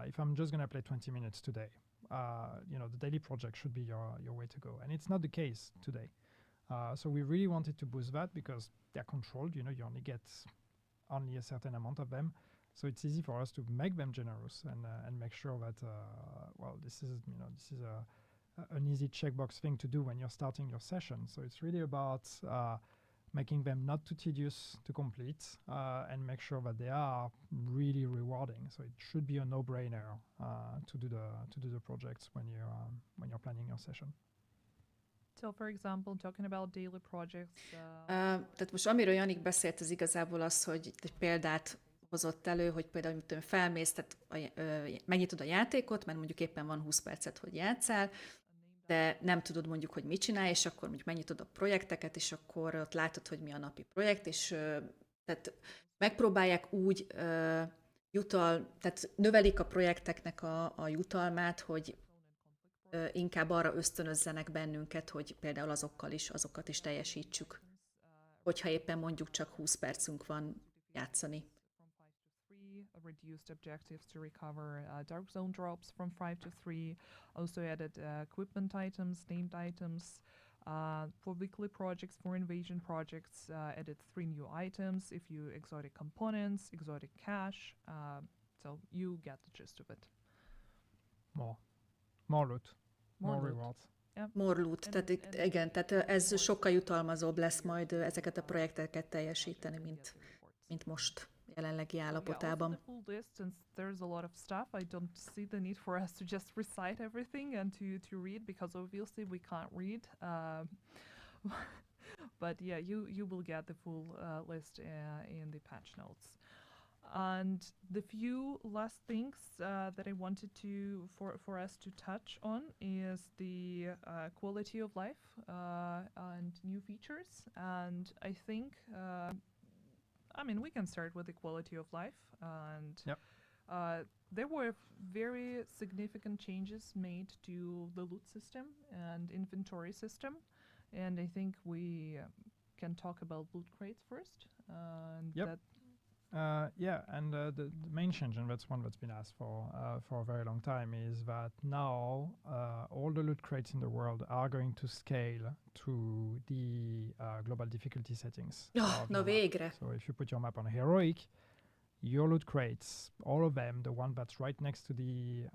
If I'm just gonna play 20 minutes today, the daily project should be your way to go, and it's not the case today. So we really wanted to boost that because they're controlled. You only get only a certain amount of them, so it's easy for us to make them generous and make sure that this is an easy checkbox thing to do when you're starting your session. So it's really about making them not too tedious to complete and make sure that they are really rewarding. So it should be a no-brainer to do the projects when you're planning your session. So, for example, talking about daily projects. Tehát most amiről Janik beszélt, az igazából az, hogy egy példát hozott elő, hogy például felmész, tehát megnyitod a játékot, mert mondjuk éppen van 20 percet, hogy játszál, de nem tudod mondjuk, hogy mit csinálj, és akkor mondjuk megnyitod a projekteket, és akkor ott látod, hogy mi a napi projekt, és tehát megpróbálják úgy tehát növelik a projekteknek a jutalmát, hogy inkább arra ösztönözzenek bennünket, hogy például azokat is teljesítsük, hogyha éppen mondjuk csak 20 percünk van játszani. Reduced objectives to recover Dark Zone drops from 5 to 3. Also added equipment items, named items. For weekly projects, for invasion projects, added 3 new items. If you exotic components, exotic cash, so you get the gist of it. More loot. More loot. rewards. Yeah. More loot, tehát igen, tehát ez sokkal jutalmazóbb lesz majd ezeket a projekteket teljesíteni, mint most jelenlegi állapotában. Also the full list, since there's a lot of stuff, I don't see the need for us to just recite everything and to read, because obviously we can't read. But yeah, you will get the full list in the patch notes. And the few last things that I wanted for us to touch on is the quality of life and new features. And I think, we can start with the quality of life. And Yep. There were very significant changes made to the loot system and inventory system. And I think we can talk about loot crates first. Yep. The main change, and that's one that's been asked for a very long time, is that now all the loot crates in the world are going to scale to the global difficulty settings. Na végre! So if you put your map on heroic, your loot crates, all of them, the one that's right next to the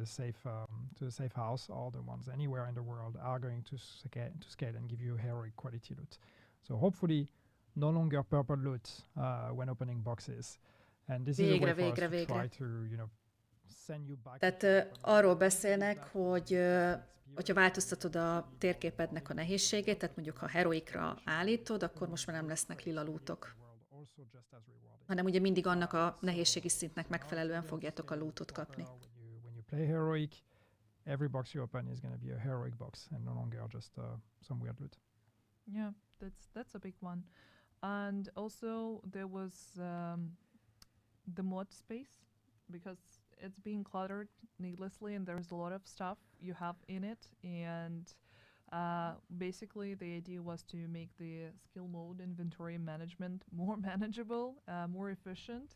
safe house, or the ones anywhere in the world, are going to scale and give you heroic quality loot. So hopefully, no longer purple loot when opening boxes, and this is a way for us to try to, send you back. Tehát arról beszélnek, hogyha változtatod a térképednek a nehézségét, tehát mondjuk ha heroikra állítod, akkor most már nem lesznek lila lootok, hanem ugye mindig annak a nehézségi szintnek megfelelően fogjátok a lootot kapni. When you play heroic, every box you open is going to be a heroic box and no longer just some weird loot. Yeah, that's a big one. And also there was the mod space, because it's being cluttered needlessly and there's a lot of stuff you have in it, and basically the idea was to make the skill mode inventory management more manageable, more efficient.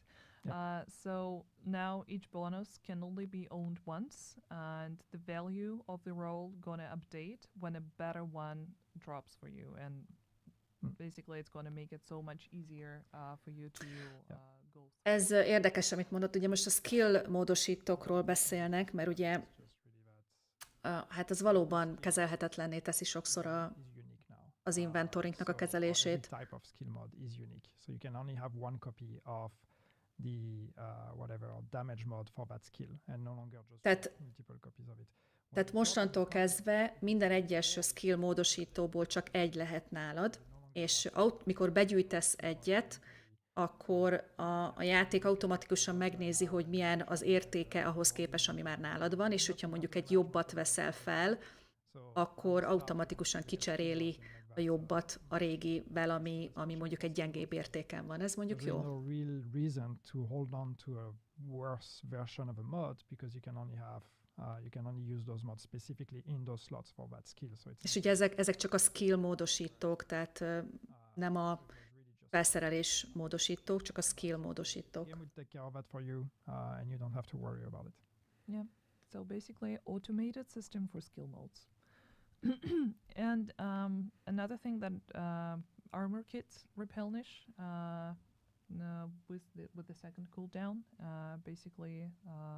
So now each bonus can only be owned once, and the value of the role gonna update when a better one drops for you, and basically it's going to make it so much easier for you to go. Ez érdekes, amit mondott, ugye most a skill módosítókról beszélnek, mert ugye hát az valóban kezelhetetlenné teszi sokszor az inventorinknak a kezelését. Type of skill mod is unique, so you can only have one copy of the damage mod for that skill, and no longer just multiple copies of it. Tehát mostantól kezdve minden egyes skill módosítóból csak egy lehet nálad, és mikor begyűjtesz egyet, akkor a játék automatikusan megnézi, hogy milyen az értéke ahhoz képest, ami már nálad van, és hogyha mondjuk egy jobbat veszel fel, akkor automatikusan kicseréli a jobbat a régivel, ami mondjuk egy gyengébb értéken van. Ez mondjuk jó. No real reason to hold on to a worse version of a mod, because you can only use those mods specifically in those slots for that skill. So és ugye ezek csak a skill módosítók, tehát nem a felszerelés módosítók, csak a skill módosítók. Game will take care of that for you, and you don't have to worry about it. Yeah, so basically automated system for skill modes. And another thing that armor kits replenish with the second cooldown, basically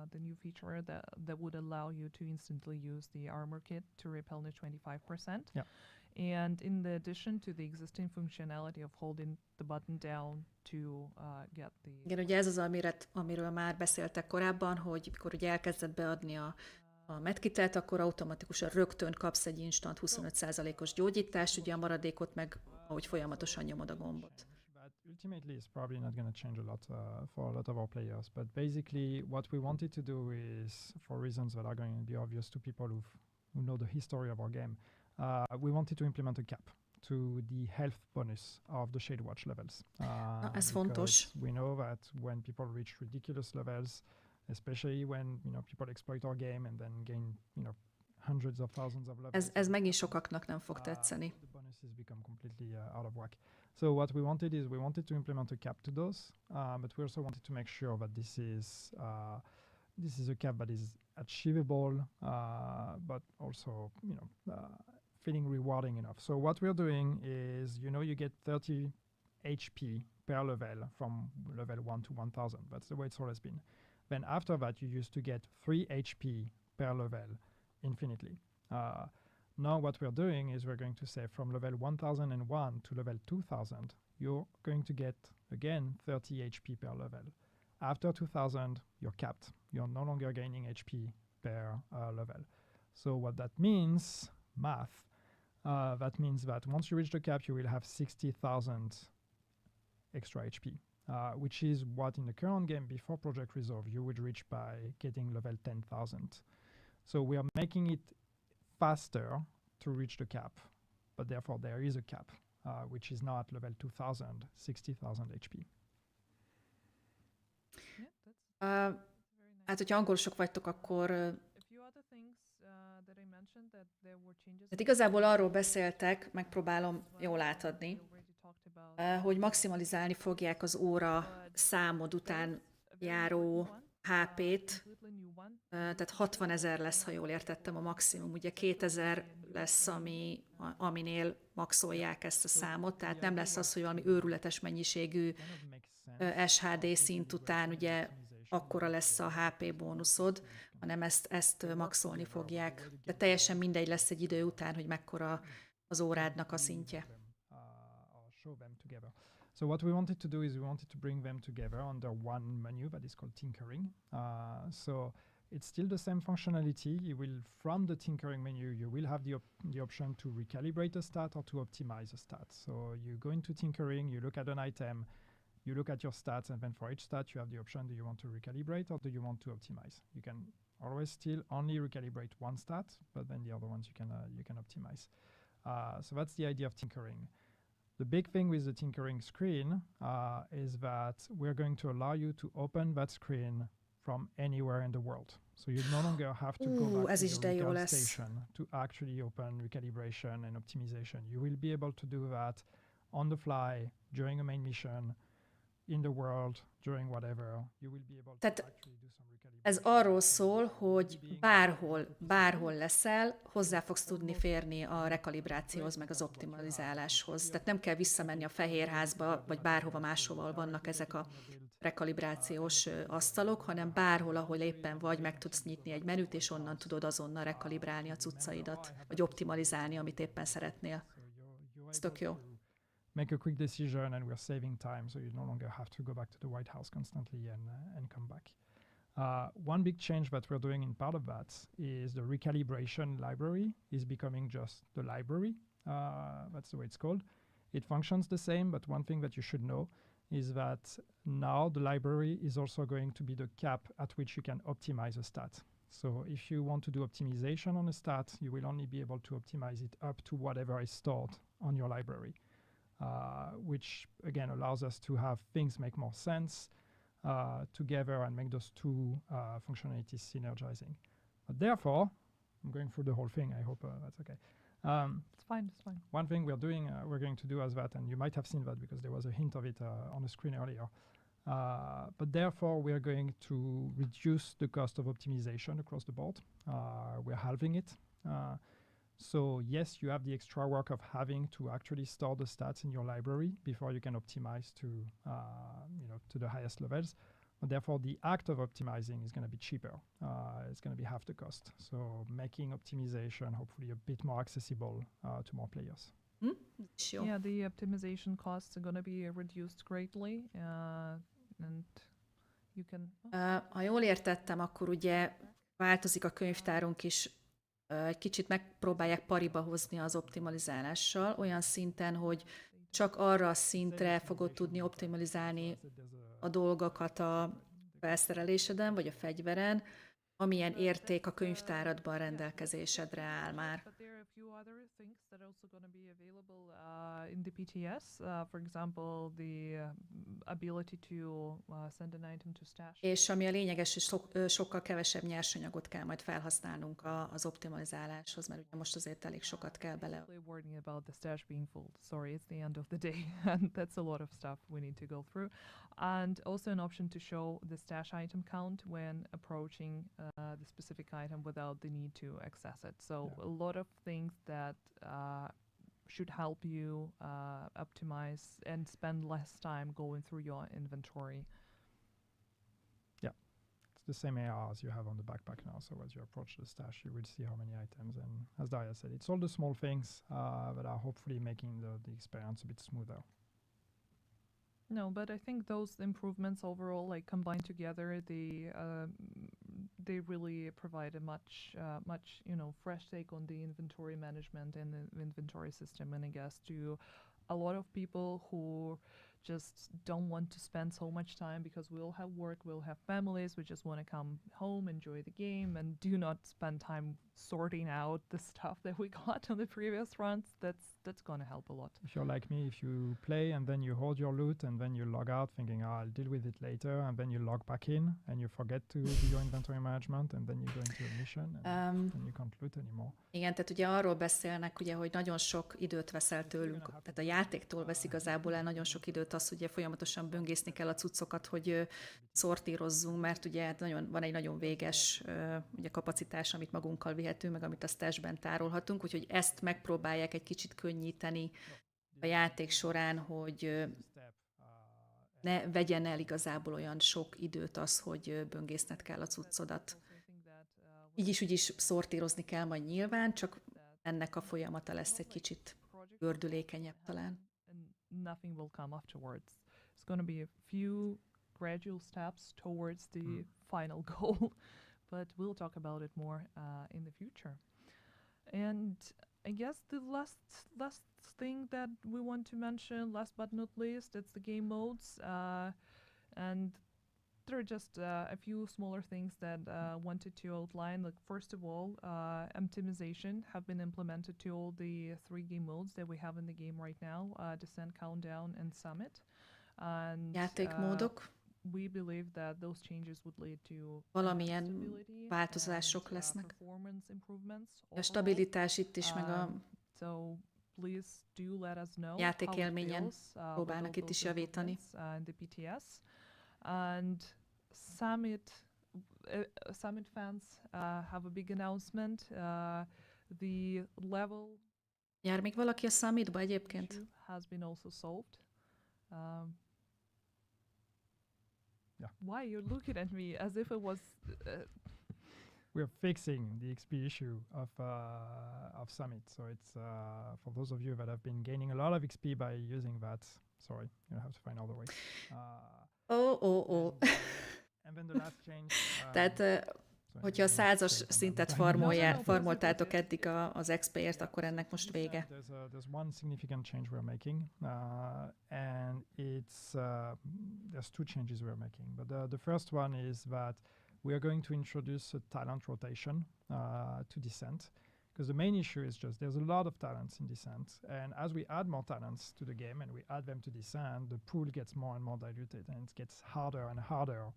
the new feature that would allow you to instantly use the armor kit to replenish 25%. Yeah. And in the addition to the existing functionality of holding the button down to get the... Igen, ugye ez az, amiről már beszéltek korábban, hogy mikor ugye elkezded beadni a medkitet, akkor automatikusan rögtön kapsz egy instant 25%-os gyógyítást, ugye a maradékot meg, ahogy folyamatosan nyomod a gombot. Ultimately, it's probably not going to change a lot for a lot of our players. But basically, what we wanted to do is, for reasons that are going to be obvious to people who know the history of our game, we wanted to implement a cap to the health bonus of the Shade Watch levels. Ez fontos. We know that when people reach ridiculous levels, especially when people exploit our game and then gain hundreds of thousands of levels. Ez megint sokaknak nem fog tetszeni. The bonuses become completely out of whack. So what we wanted is we wanted to implement a cap to those, but we also wanted to make sure that this is a cap that is achievable, but also feeling rewarding enough. So what we're doing is, you get 30 HP per level from level 1 to 1000. That's the way it's always been. Then after that, you used to get 3 HP per level infinitely. Now what we're doing is we're going to say from level 1001 to level 2000, you're going to get, again, 30 HP per level. After 2000, you're capped. You're no longer gaining HP per level. So what that means, math, that means that once you reach the cap, you will have 60,000 extra HP, which is what in the current game before Project Resolve you would reach by getting level 10,000. So we are making it faster to reach the cap, but therefore there is a cap, which is now at level 2000, 60,000 HP. Hát, hogyha angolosok vagytok, akkor tehát igazából arról beszéltek, megpróbálom jól átadni, hogy maximalizálni fogják az óra számod után járó HP-t, tehát 60 000 lesz, ha jól értettem, a maximum. Ugye 2000 lesz, aminél maxolják ezt a számot, tehát nem lesz az, hogy valami őrületes mennyiségű SHD szint után ugye akkora lesz a HP bónuszod, hanem ezt maxolni fogják. De teljesen mindegy lesz egy idő után, hogy mekkora az órádnak a szintje. So what we wanted to do is we wanted to bring them together under one menu that is called tinkering. So it's still the same functionality. You will, from the tinkering menu, you will have the option to recalibrate a stat or to optimize a stat. So you go into tinkering, you look at an item, you look at your stats, and then for each stat you have the option, do you want to recalibrate or do you want to optimize? You can always still only recalibrate one stat, but then the other ones you can optimize. So that's the idea of tinkering. The big thing with the tinkering screen is that we're going to allow you to open that screen from anywhere in the world. So you no longer have to go back to the recal station to actually open recalibration and optimization. You will be able to do that on the fly, during a main mission, in the world, during whatever. You will be able to actually do some recalibration. Ez arról szól, hogy bárhol leszel, hozzá fogsz tudni férni a rekalibrációhoz, meg az optimalizáláshoz. Tehát nem kell visszamenni a Fehérházba, vagy bárhova máshol vannak ezek a rekalibrációs asztalok, hanem bárhol, ahol éppen vagy, meg tudsz nyitni egy menüt, és onnan tudod azonnal rekalibrálni a cuccaidat, vagy optimalizálni, amit éppen szeretnél. Ez tök jó. Make a quick decision and we're saving time, so you no longer have to go back to the White House constantly and come back. One big change that we're doing in part of that is the recalibration library is becoming just the library. That's the way it's called. It functions the same, but one thing that you should know is that now the library is also going to be the cap at which you can optimize a stat. So if you want to do optimization on a stat, you will only be able to optimize it up to whatever is stored on your library. Which again allows us to have things make more sense together and make those two functionalities synergizing. But therefore, I'm going through the whole thing. I hope that's okay. It's fine. One thing we're going to do as that, and you might have seen that because there was a hint of it on the screen earlier. But therefore, we're going to reduce the cost of optimization across the board. We're halving it. So yes, you have the extra work of having to actually store the stats in your library before you can optimize to, to the highest levels. But therefore, the act of optimizing is going to be cheaper. It's going to be half the cost. So making optimization hopefully a bit more accessible to more players. Sure. Yeah, the optimization costs are going to be reduced greatly, and you can. Ha jól értettem, akkor ugye változik a könyvtárunk is. Egy kicsit megpróbálják pariba hozni az optimalizálással, olyan szinten, hogy csak arra a szintre fogod tudni optimalizálni a dolgokat a felszereléseden, vagy a fegyveren, amilyen érték a könyvtáradban rendelkezésedre áll már. In the PTS, for example, the ability to send an item to stash. És ami a lényeges, hogy sokkal kevesebb nyersanyagot kell majd felhasználnunk az optimalizáláshoz, mert ugye most azért elég sokat kell bele. Warning about the stash being full. Sorry, it's the end of the day, and that's a lot of stuff we need to go through. And also an option to show the stash item count when approaching the specific item without the need to access it. So a lot of things that should help you optimize and spend less time going through your inventory. Yeah, the same AR as you have on the backpack now. So as you approach the stash, you will see how many items. And as Daria said, it's all the small things that are hopefully making the experience a bit smoother. No, but I think those improvements overall, like combined together, they really provide a much fresh take on the inventory management and the inventory system. And I guess to a lot of people who just don't want to spend so much time, because we all have work, we'll have families, we just want to come home, enjoy the game, and do not spend time sorting out the stuff that we got on the previous runs. That's going to help a lot. If you're like me, if you play and then you hold your loot and then you log out thinking, I'll deal with it later, and then you log back in and you forget to do your inventory management, and then you go into a mission and then you can't loot anymore. Igen, tehát ugye arról beszélnek, ugye, hogy nagyon sok időt vesz el tőlünk, tehát a játéktól vesz igazából el nagyon sok időt az, hogy folyamatosan böngészni kell a cuccokat, hogy szortírozzunk, mert ugye van egy nagyon véges ugye kapacitás, amit magunkkal vihetünk, meg amit a stashben tárolhatunk, úgyhogy ezt megpróbálják egy kicsit könnyíteni a játék során, hogy ne vegyen el igazából olyan sok időt az, hogy böngészned kell a cuccodat. Így is úgy is szortírozni kell majd nyilván, csak ennek a folyamata lesz egy kicsit gördülékenyebb talán. Nothing will come afterwards. It's going to be a few gradual steps towards the final goal, but we'll talk about it more in the future. And I guess the last thing that we want to mention, last but not least, it's the game modes. And there are just a few smaller things that wanted to outline. Like, first of all, optimization have been implemented to all the 3 game modes that we have in the game right now: Descent, Countdown, and Summit. And játékmódok. We believe that those changes would lead to valamilyen változások lesznek. Performance improvements. A stabilitás itt is, meg a So please do let us know játékélményen próbálnak itt is javítani. In the PTS. And Summit fans have a big announcement. The level jár még valaki a Summitba egyébként? Has been also solved. Yeah. Why you're looking at me as if it was? We're fixing the XP issue of Summit. So it's for those of you that have been gaining a lot of XP by using that. Sorry, you have to find other ways. And then the last change. Tehát, hogyha a 100-as szintet farmoltátok eddig az XP-ért, akkor ennek most vége. There's one significant change we're making, and there's 2 changes we're making. But the first one is that we are going to introduce a talent rotation to Descent, because the main issue is just there's a lot of talents in Descent, and as we add more talents to the game and we add them to Descent, the pool gets more and more diluted, and it gets harder and harder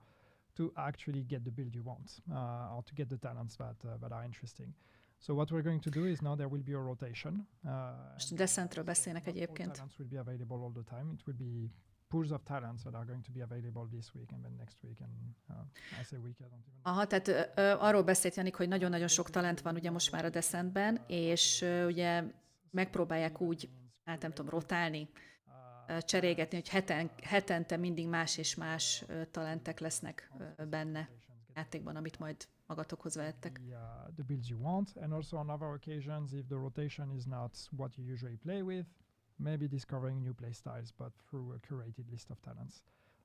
to actually get the build you want, or to get the talents that are interesting. So what we're going to do is now there will be a rotation. Most Descentről beszélnek egyébként. Talents will be available all the time. It will be pools of talents that are going to be available this week and then next week, and I say week, I don't even know. Aha, tehát arról beszélt Janik, hogy nagyon-nagyon sok talent van ugye most már a Descentben, és ugye megpróbálják úgy, hát nem tudom, rotálni, cserélgetni, hogy hetente mindig más és más talentek lesznek benne játékban, amit majd magatokhoz vehettek. The builds you want, and also on other occasions, if the rotation is not what you usually play with, maybe discovering new play styles, but through a curated list of talents.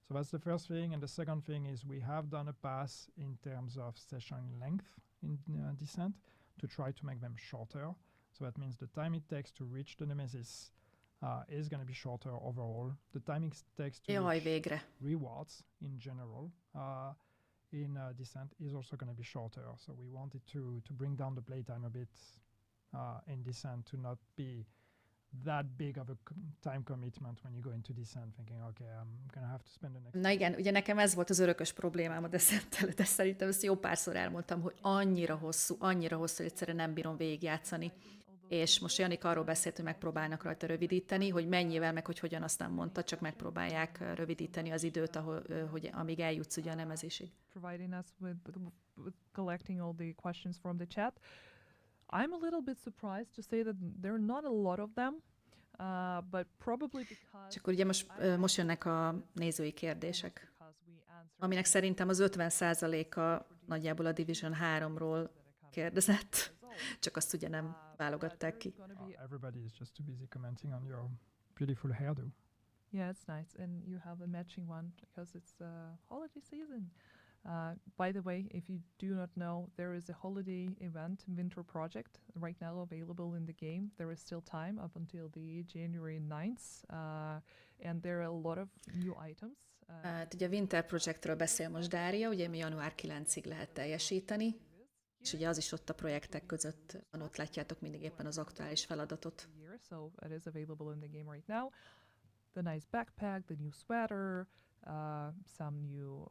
So that's the first thing. And the second thing is we have done a pass in terms of session length in Descent to try to make them shorter. So that means the time it takes to reach the Nemesis is going to be shorter overall. The time it takes to reach rewards in general in Descent is also going to be shorter. So we wanted to bring down the playtime a bit in Descent, to not be that big of a time commitment when you go into Descent thinking, okay, I'm gonna have to spend the next... Na igen, ugye nekem ez volt az örökös problémám a Descenttel, de szerintem ezt jó párszor elmondtam, hogy annyira hosszú, hogy egyszerűen nem bírom végigjátszani. És most Janik arról beszélt, hogy megpróbálnak rajta rövidíteni, hogy mennyivel, meg hogy hogyan, azt nem mondta, csak megpróbálják rövidíteni az időt, hogy amíg eljutsz ugye a Nemezisig. Providing us with collecting all the questions from the chat. I'm a little bit surprised to say that there are not a lot of them, but probably because... Csak ugye most jönnek a nézői kérdések. aminek szerintem az 50%-a nagyjából a Division 3-ról kérdezett, csak azt ugye nem válogatták ki. Everybody is just too busy commenting on your beautiful hairdo. Yeah, it's nice, and you have a matching one because it's holiday season. By the way, if you do not know, there is a holiday event, Winter Project, right now available in the game. There is still time up until the January 9th, and there are a lot of new items. Hát ugye a Winter Projectről beszél most Dária, ugye mi január 9-ig lehet teljesíteni, és ugye az is ott a projektek között van, ott látjátok mindig éppen az aktuális feladatot. So it is available in the game right now. The nice backpack, the new sweater, some new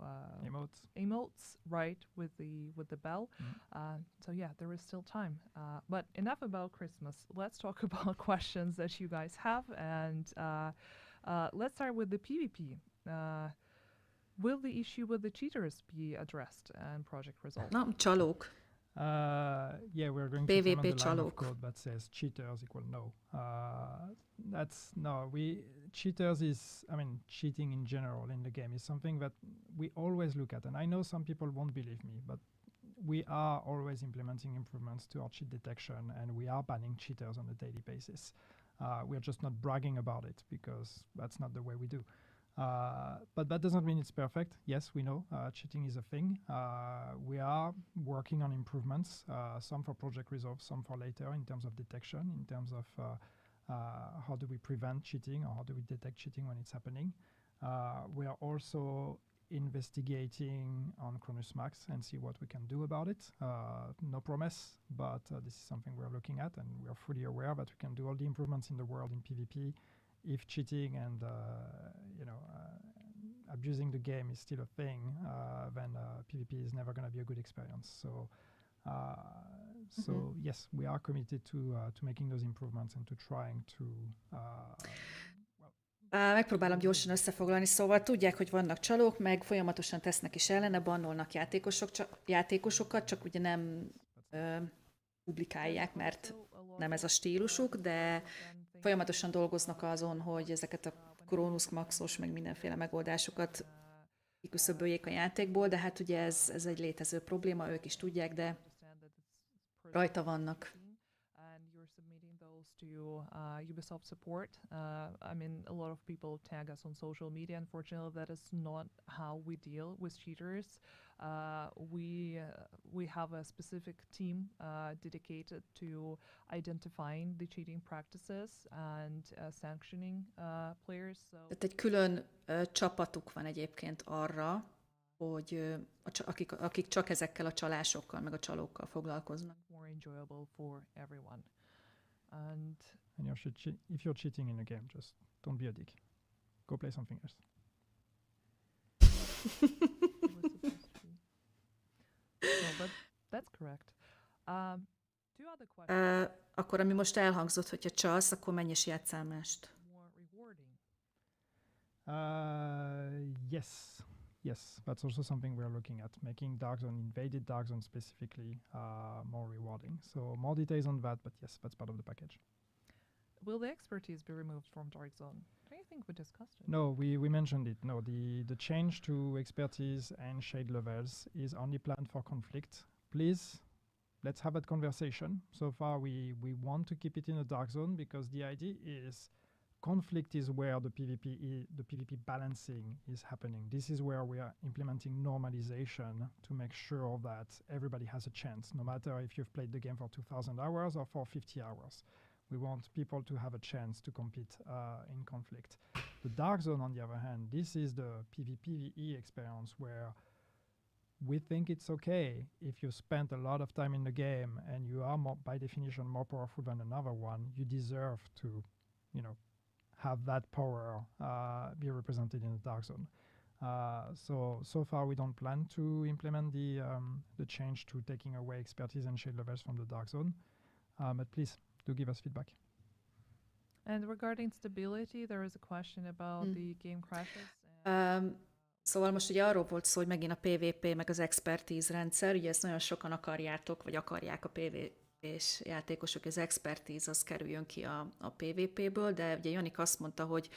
emotes, right, with the bell. So yeah, there is still time. But enough about Christmas. Let's talk about questions that you guys have, and let's start with the PvP. Will the issue with the cheaters be addressed and project resolved? Na, csalók. Yeah, we're going PvP to implement the line of csalók. code that says cheaters equal no. Cheaters is, I mean, cheating in general in the game is something that we always look at. And I know some people won't believe me, but we are always implementing improvements to our cheat detection, and we are banning cheaters on a daily basis. We're just not bragging about it because that's not the way we do. But that doesn't mean it's perfect. Yes, we know cheating is a thing. We are working on improvements, some for Project Resolve, some for later in terms of detection, in terms of how do we prevent cheating or how do we detect cheating when it's happening. We are also investigating on Cronus Max and see what we can do about it. No promise, but this is something we're looking at, and we are fully aware that we can do all the improvements in the world in PvP. If cheating and abusing the game is still a thing, then PvP is never going to be a good experience. So yes, we are committed to making those improvements and to trying to. Megpróbálom gyorsan összefoglalni, szóval tudják, hogy vannak csalók, meg folyamatosan tesznek is ellene, bannolnak játékosokat, csak ugye nem publikálják, mert nem ez a stílusuk, de folyamatosan dolgoznak azon, hogy ezeket a Cronus Maxos, meg mindenféle megoldásokat kiküszöböljék a játékból, de hát ugye ez egy létező probléma, ők is tudják, de rajta vannak. To Ubisoft support. I mean, a lot of people tag us on social media. Unfortunately, that is not how we deal with cheaters. We have a specific team dedicated to identifying the cheating practices and sanctioning players. Tehát egy külön csapatuk van egyébként arra, hogy akik csak ezekkel a csalásokkal, meg a csalókkal foglalkoznak. More enjoyable for everyone. And if you're cheating in a game, just don't be a dick. Go play something else. No, but that's correct. Two other questions. Akkor ami most elhangzott, hogyha csalsz, akkor menj és játsszál mást. More rewarding. Yes, that's also something we're looking at, making Dark Zone, invaded Dark Zone specifically, more rewarding. So more details on that, but yes, that's part of the package. Will the expertise be removed from Dark Zone? I think we discussed it. No, we mentioned it. No, the change to expertise and shade levels is only planned for conflict. Please, let's have that conversation. So far, we want to keep it in the Dark Zone because the idea is conflict is where the PvP balancing is happening. This is where we are implementing normalization to make sure that everybody has a chance, no matter if you've played the game for 2,000 hours or for 50 hours. We want people to have a chance to compete in conflict. The Dark Zone, on the other hand, this is the PvPvE experience where we think it's okay if you spent a lot of time in the game and you are by definition more powerful than another one, you deserve to, have that power be represented in the Dark Zone. So far we don't plan to implement the change to taking away expertise and shade levels from the Dark Zone, but please do give us feedback. And regarding stability, there is a question about the game crashes. Szóval most ugye arról volt szó, hogy megint a PvP meg az expertise rendszer, ugye ezt nagyon sokan akarjátok, vagy akarják a PvP-s játékosok, hogy az expertise az kerüljön ki a PvP-ből, de ugye Janik azt mondta, hogy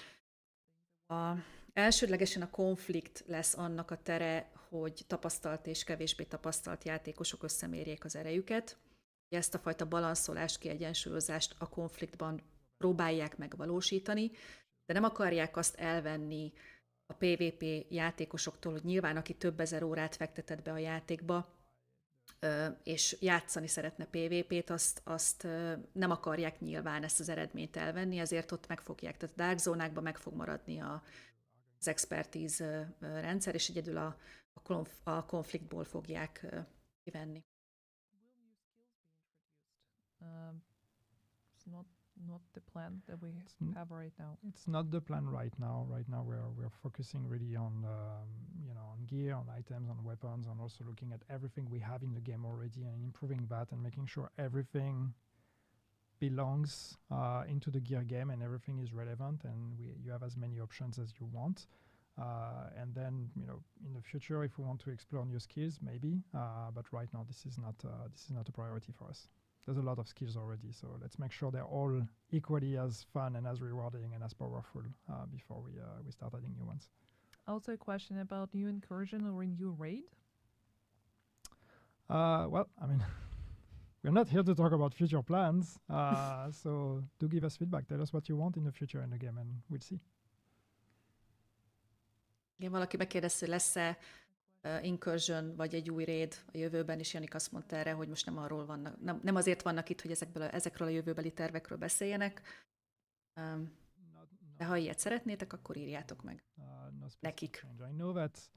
Elsődlegesen a konflikt lesz annak a tere, hogy tapasztalt és kevésbé tapasztalt játékosok összemérjék az erejüket. Ezt a fajta balanszolást, kiegyensúlyozást a konfliktban próbálják megvalósítani, de nem akarják azt elvenni a PvP játékosoktól, hogy nyilván aki több ezer órát fektetett be a játékba, és játszani szeretne PvP-t, azt nem akarják nyilván ezt az eredményt elvenni, ezért ott megfogják. Tehát a Dark Zone-ákban meg fog maradni az expertise rendszer, és egyedül a konfliktból fogják kivenni. It's not the plan that we have right now. It's not the plan right now. Right now we're focusing really on on gear, on items, on weapons, and also looking at everything we have in the game already and improving that and making sure everything belongs into the gear game and everything is relevant and you have as many options as you want. And then in the future, if we want to explore new skills, maybe. But right now, this is not a priority for us. There's a lot of skills already, so let's make sure they're all equally as fun and as rewarding and as powerful before we start adding new ones. Also a question about new incursion or a new raid? Well, I mean, we're not here to talk about future plans, so do give us feedback. Tell us what you want in the future in the game, and we'll see. Igen, valaki megkérdezte, hogy lesz-e incursion vagy egy új raid a jövőben, és Janik azt mondta erre, hogy most nem arról vannak, nem azért vannak itt, hogy ezekről a jövőbeli tervekről beszéljenek, de ha ilyet szeretnétek, akkor írjátok meg nekik. I know that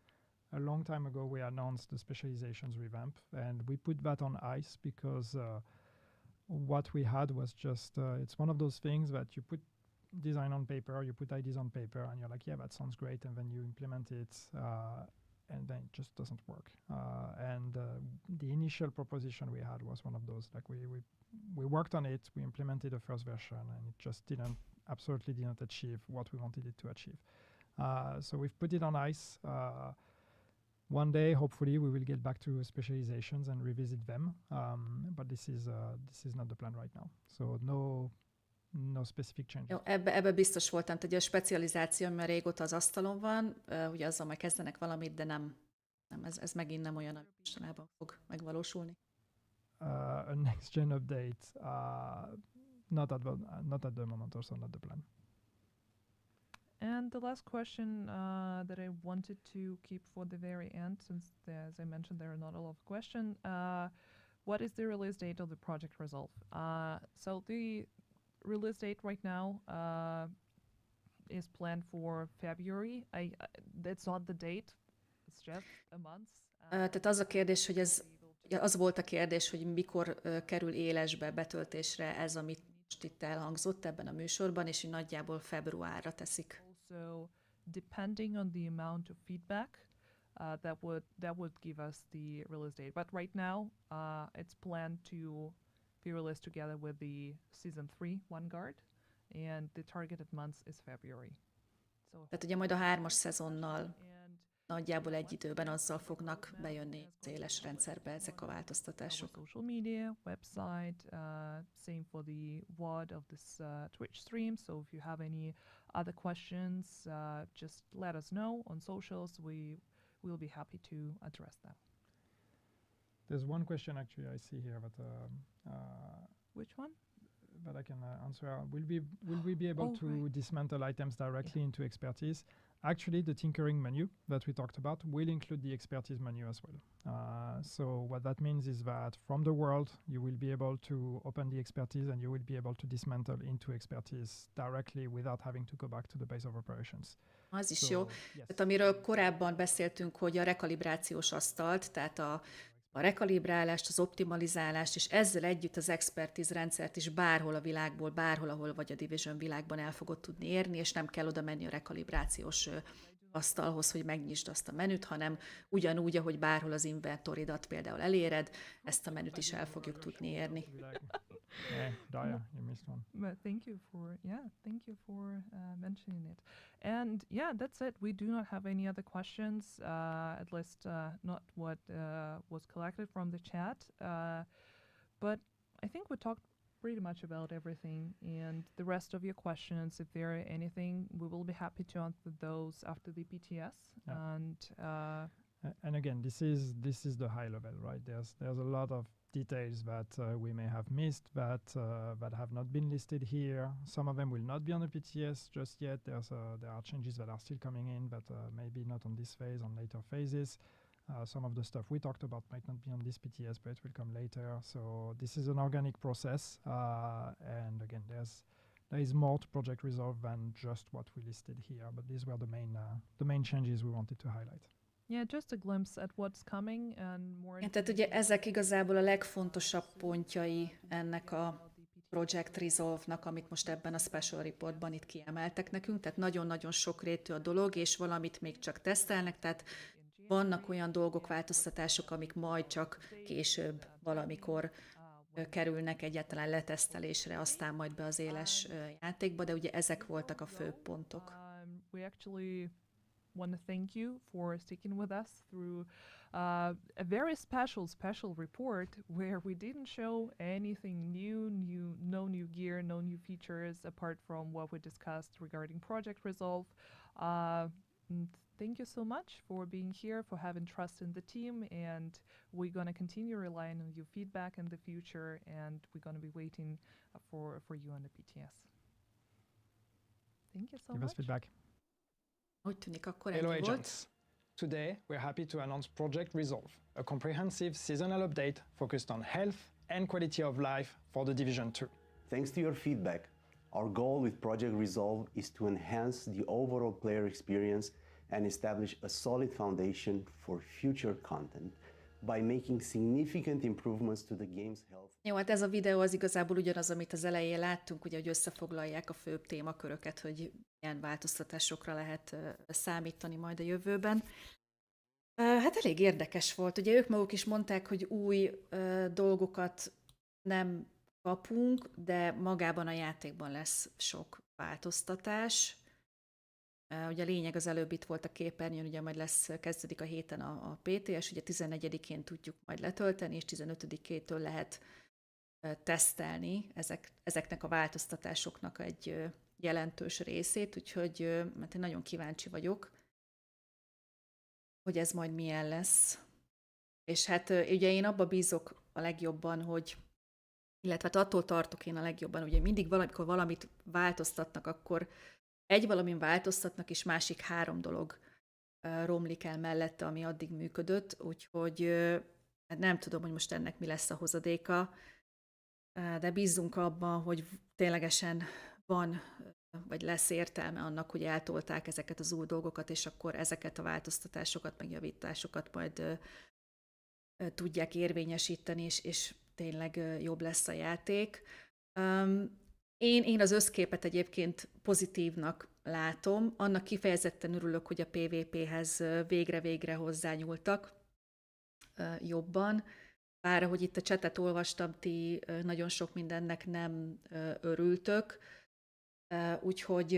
a long time ago we announced the specializations revamp, and we put that on ice because what we had was just, it's one of those things that you put design on paper, you put ideas on paper, and you're like, yeah, that sounds great, and then you implement it, and then it just doesn't work. And the initial proposition we had was one of those. Like we worked on it, we implemented the first version, and it just absolutely didn't achieve what we wanted it to achieve. So we've put it on ice. One day, hopefully, we will get back to specializations and revisit them. But this is not the plan right now. So no specific changes. Jó, ebbe biztos voltam, hogy a specializáció, mert régóta az asztalon van, ugye azzal majd kezdenek valamit, de nem ez megint nem olyan, ami mostanában fog megvalósulni. A next gen update, not at the moment, also not the plan. And the last question that I wanted to keep for the very end, since as I mentioned, there are not a lot of questions. What is the release date of the Project Resolve? So the release date right now is planned for February. That's not the date. It's just a month. Tehát az a kérdés, hogy az volt a kérdés, hogy mikor kerül élesbe betöltésre ez, amit most itt elhangzott ebben a műsorban, és hogy nagyjából februárra teszik. Also, depending on the amount of feedback, that would give us the release date. But right now, it's planned to be released together with the Season 3 Vanguard, and the targeted month is February. Tehát ugye majd a 3-as szezonnal nagyjából egy időben azzal fognak bejönni az éles rendszerbe ezek a változtatások. Social media, website, same for the VOD of this Twitch stream. So if you have any other questions, just let us know on socials. We will be happy to address them. There's one question actually I see here, but which one? But I can answer. Will we be able to dismantle items directly into expertise? Actually, the tinkering menu that we talked about will include the expertise menu as well. So what that means is that from the world, you will be able to open the expertise and you will be able to dismantle into expertise directly without having to go back to the base of operations. Az is jó. Yes. Tehát amiről korábban beszéltünk, hogy a rekalibrációs asztalt, tehát a rekalibrálást, az optimalizálást, és ezzel együtt az expertise rendszert is bárhol a világból, bárhol, ahol vagy a Division világban el fogod tudni érni, és nem kell oda menni a rekalibrációs asztalhoz, hogy megnyisd azt a menüt, hanem ugyanúgy, ahogy bárhol az inventoridat például eléred, ezt a menüt is el fogjuk tudni érni. Daya, you missed one. But thank you for mentioning it. And yeah, that's it. We do not have any other questions, at least not what was collected from the chat. But I think we talked pretty much about everything. And the rest of your questions, if there are anything, we will be happy to answer those after the PTS. Yeah. And And again, this is the high level, right? There's a lot of details that we may have missed that have not been listed here. Some of them will not be on the PTS just yet. There are changes that are still coming in, but maybe not on this phase, on later phases. Some of the stuff we talked about might not be on this PTS, but it will come later. So this is an organic process, and again, there is more to Project Resolve than just what we listed here. But these were the main changes we wanted to highlight. Yeah, just a glimpse at what's coming and more. Tehát ugye ezek igazából a legfontosabb pontjai ennek a Project Resolve-nak, amit most ebben a Special Reportban itt kiemeltek nekünk, tehát nagyon-nagyon sokrétű a dolog, és valamit még csak tesztelnek, tehát vannak olyan dolgok, változtatások, amik majd csak később valamikor kerülnek egyáltalán letesztelésre, aztán majd be az éles játékba, de ugye ezek voltak a fő pontok. We actually want to thank you for sticking with us through a very special report where we didn't show anything new, no new gear, no new features apart from what we discussed regarding Project Resolve. Thank you so much for being here, for having trust in the team, and we're going to continue relying on your feedback in the future, and we're going to be waiting for you on the PTS. Thank you so Give much. us feedback. Úgy tűnik, akkor Hello ennyi agents. volt. Today we're happy to announce Project Resolve, a comprehensive seasonal update focused on health and quality of life for the Division 2. Thanks to your feedback, our goal with Project Resolve is to enhance the overall player experience and establish a solid foundation for future content by making significant improvements to the game's health. Jó, hát ez a videó az igazából ugyanaz, amit az elején láttunk, ugye, hogy összefoglalják a főbb témaköröket, hogy milyen változtatásokra lehet számítani majd a jövőben. Hát elég érdekes volt. Ugye ők maguk is mondták, hogy új dolgokat nem kapunk, de magában a játékban lesz sok változtatás. Ugye a lényeg az előbb itt volt a képernyőn, ugye majd kezdődik a héten a PTS, ugye 14-én tudjuk majd letölteni, és 15-től lehet tesztelni ezeknek a változtatásoknak egy jelentős részét, úgyhogy mert én nagyon kíváncsi vagyok, hogy ez majd milyen lesz. És hát ugye én abba bízok a legjobban, hogy illetve hát attól tartok én a legjobban, ugye mindig valamikor valamit változtatnak, akkor valamin változtatnak, és másik 3 dolog romlik el mellette, ami addig működött, úgyhogy nem tudom, hogy most ennek mi lesz a hozadéka, de bízzunk abban, hogy ténylegesen van, vagy lesz értelme annak, hogy eltolták ezeket az új dolgokat, és akkor ezeket a változtatásokat, meg javításokat majd tudják érvényesíteni, és tényleg jobb lesz a játék. Én az összképet egyébként pozitívnak látom, annak kifejezetten örülök, hogy a PvP-hez végre hozzányúltak jobban. Bár, ahogy itt a chatet olvastam, ti nagyon sok mindennek nem örültök, úgyhogy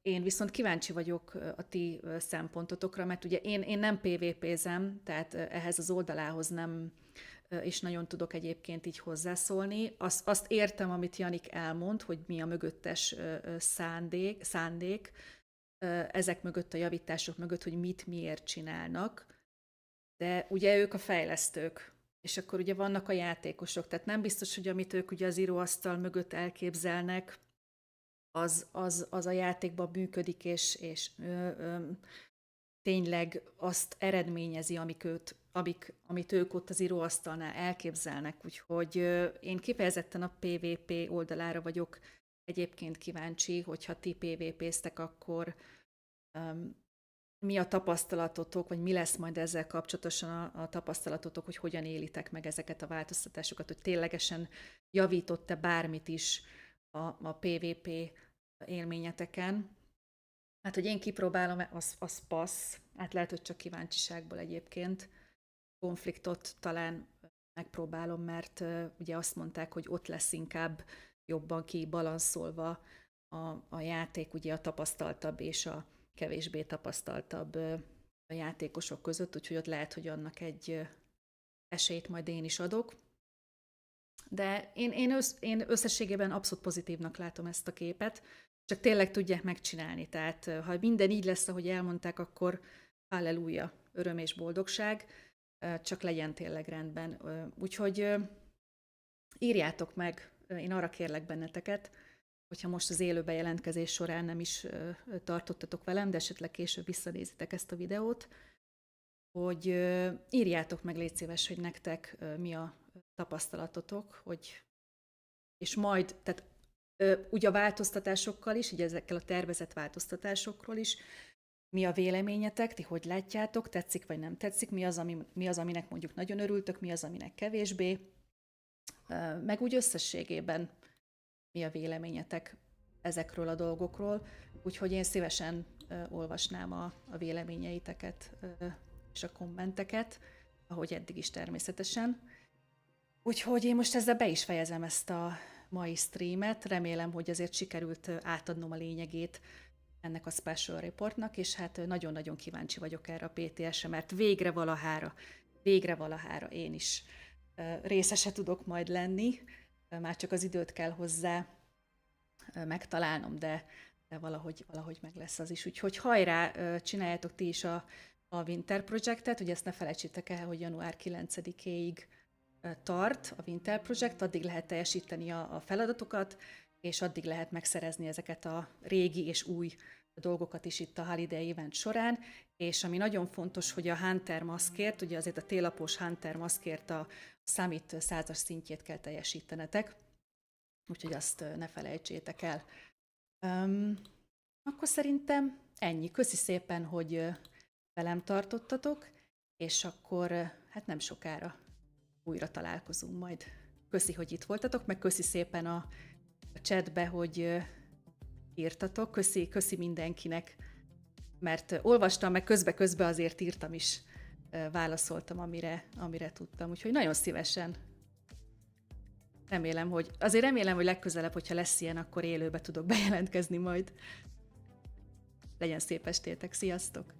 én viszont kíváncsi vagyok a ti szempontotokra, mert ugye én nem PvP-zem, tehát ehhez az oldalához nem és nagyon tudok egyébként így hozzászólni. Azt értem, amit Janik elmond, hogy mi a mögöttes szándék, ezek mögött, a javítások mögött, hogy mit miért csinálnak, de ugye ők a fejlesztők, és akkor ugye vannak a játékosok, tehát nem biztos, hogy amit ők ugye az íróasztal mögött elképzelnek, az a játékban működik, és tényleg azt eredményezi, amit ők ott az íróasztalnál elképzelnek. Úgyhogy én kifejezetten a PvP oldalára vagyok egyébként kíváncsi, hogyha ti PvP-ztek, akkor mi a tapasztalatotok, vagy mi lesz majd ezzel kapcsolatosan a tapasztalatotok, hogy hogyan élitek meg ezeket a változtatásokat, hogy ténylegesen javított-e bármit is a PvP élményeteken. Hát, hogy én kipróbálom, az passz. Hát lehet, hogy csak kíváncsiságból egyébként. Konfliktot talán megpróbálom, mert ugye azt mondták, hogy ott lesz inkább jobban kibalanszolva a játék, ugye a tapasztaltabb és a kevésbé tapasztaltabb a játékosok között, úgyhogy ott lehet, hogy annak egy esélyt majd én is adok. De én összességében abszolút pozitívnak látom ezt a képet, csak tényleg tudják megcsinálni. Tehát ha minden így lesz, ahogy elmondták, akkor halleluja, öröm és boldogság, csak legyen tényleg rendben. Úgyhogy írjátok meg, én arra kérlek benneteket, hogyha most az élő bejelentkezés során nem is tartottatok velem, de esetleg később visszanézitek ezt a videót, hogy írjátok meg, légy szíves, hogy nektek mi a tapasztalatotok, és majd, tehát ugye a változtatásokkal is, így ezekkel a tervezett változtatásokról is, mi a véleményetek, ti hogy látjátok, tetszik vagy nem tetszik, mi az, aminek mondjuk nagyon örültök, mi az, aminek kevésbé, meg úgy összességében mi a véleményetek ezekről a dolgokról, úgyhogy én szívesen olvasnám a véleményeiteket és a kommenteket, ahogy eddig is természetesen. Úgyhogy én most ezzel be is fejezem ezt a mai streamet, remélem, hogy azért sikerült átadnom a lényegét ennek a special reportnak, és hát nagyon-nagyon kíváncsi vagyok erre a PTS-re, mert végre valahára én is részese tudok majd lenni, már csak az időt kell hozzá megtalálnom, de valahogy meg lesz az is. Úgyhogy hajrá, csináljátok ti is a Winter Projectet, ugye ezt ne felejtsétek el, hogy január 9-éig tart a Winter Project, addig lehet teljesíteni a feladatokat, és addig lehet megszerezni ezeket a régi és új dolgokat is itt a Holiday Event során, és ami nagyon fontos, hogy a Hunter maszkért, ugye azért a télapós Hunter maszkért a Summit 100-as szintjét kell teljesítenetek, úgyhogy azt ne felejtsétek el. Akkor szerintem ennyi. Köszi szépen, hogy velem tartottatok, és akkor hát nem sokára újra találkozunk majd. Köszi, hogy itt voltatok, meg köszi szépen a chatbe, hogy írtatok. Köszi mindenkinek, mert olvastam, meg közbe azért írtam is, válaszoltam, amire tudtam. Úgyhogy nagyon szívesen. Remélem, hogy legközelebb, hogyha lesz ilyen, akkor élőbe tudok bejelentkezni majd. Legyen szép estétek, sziasztok!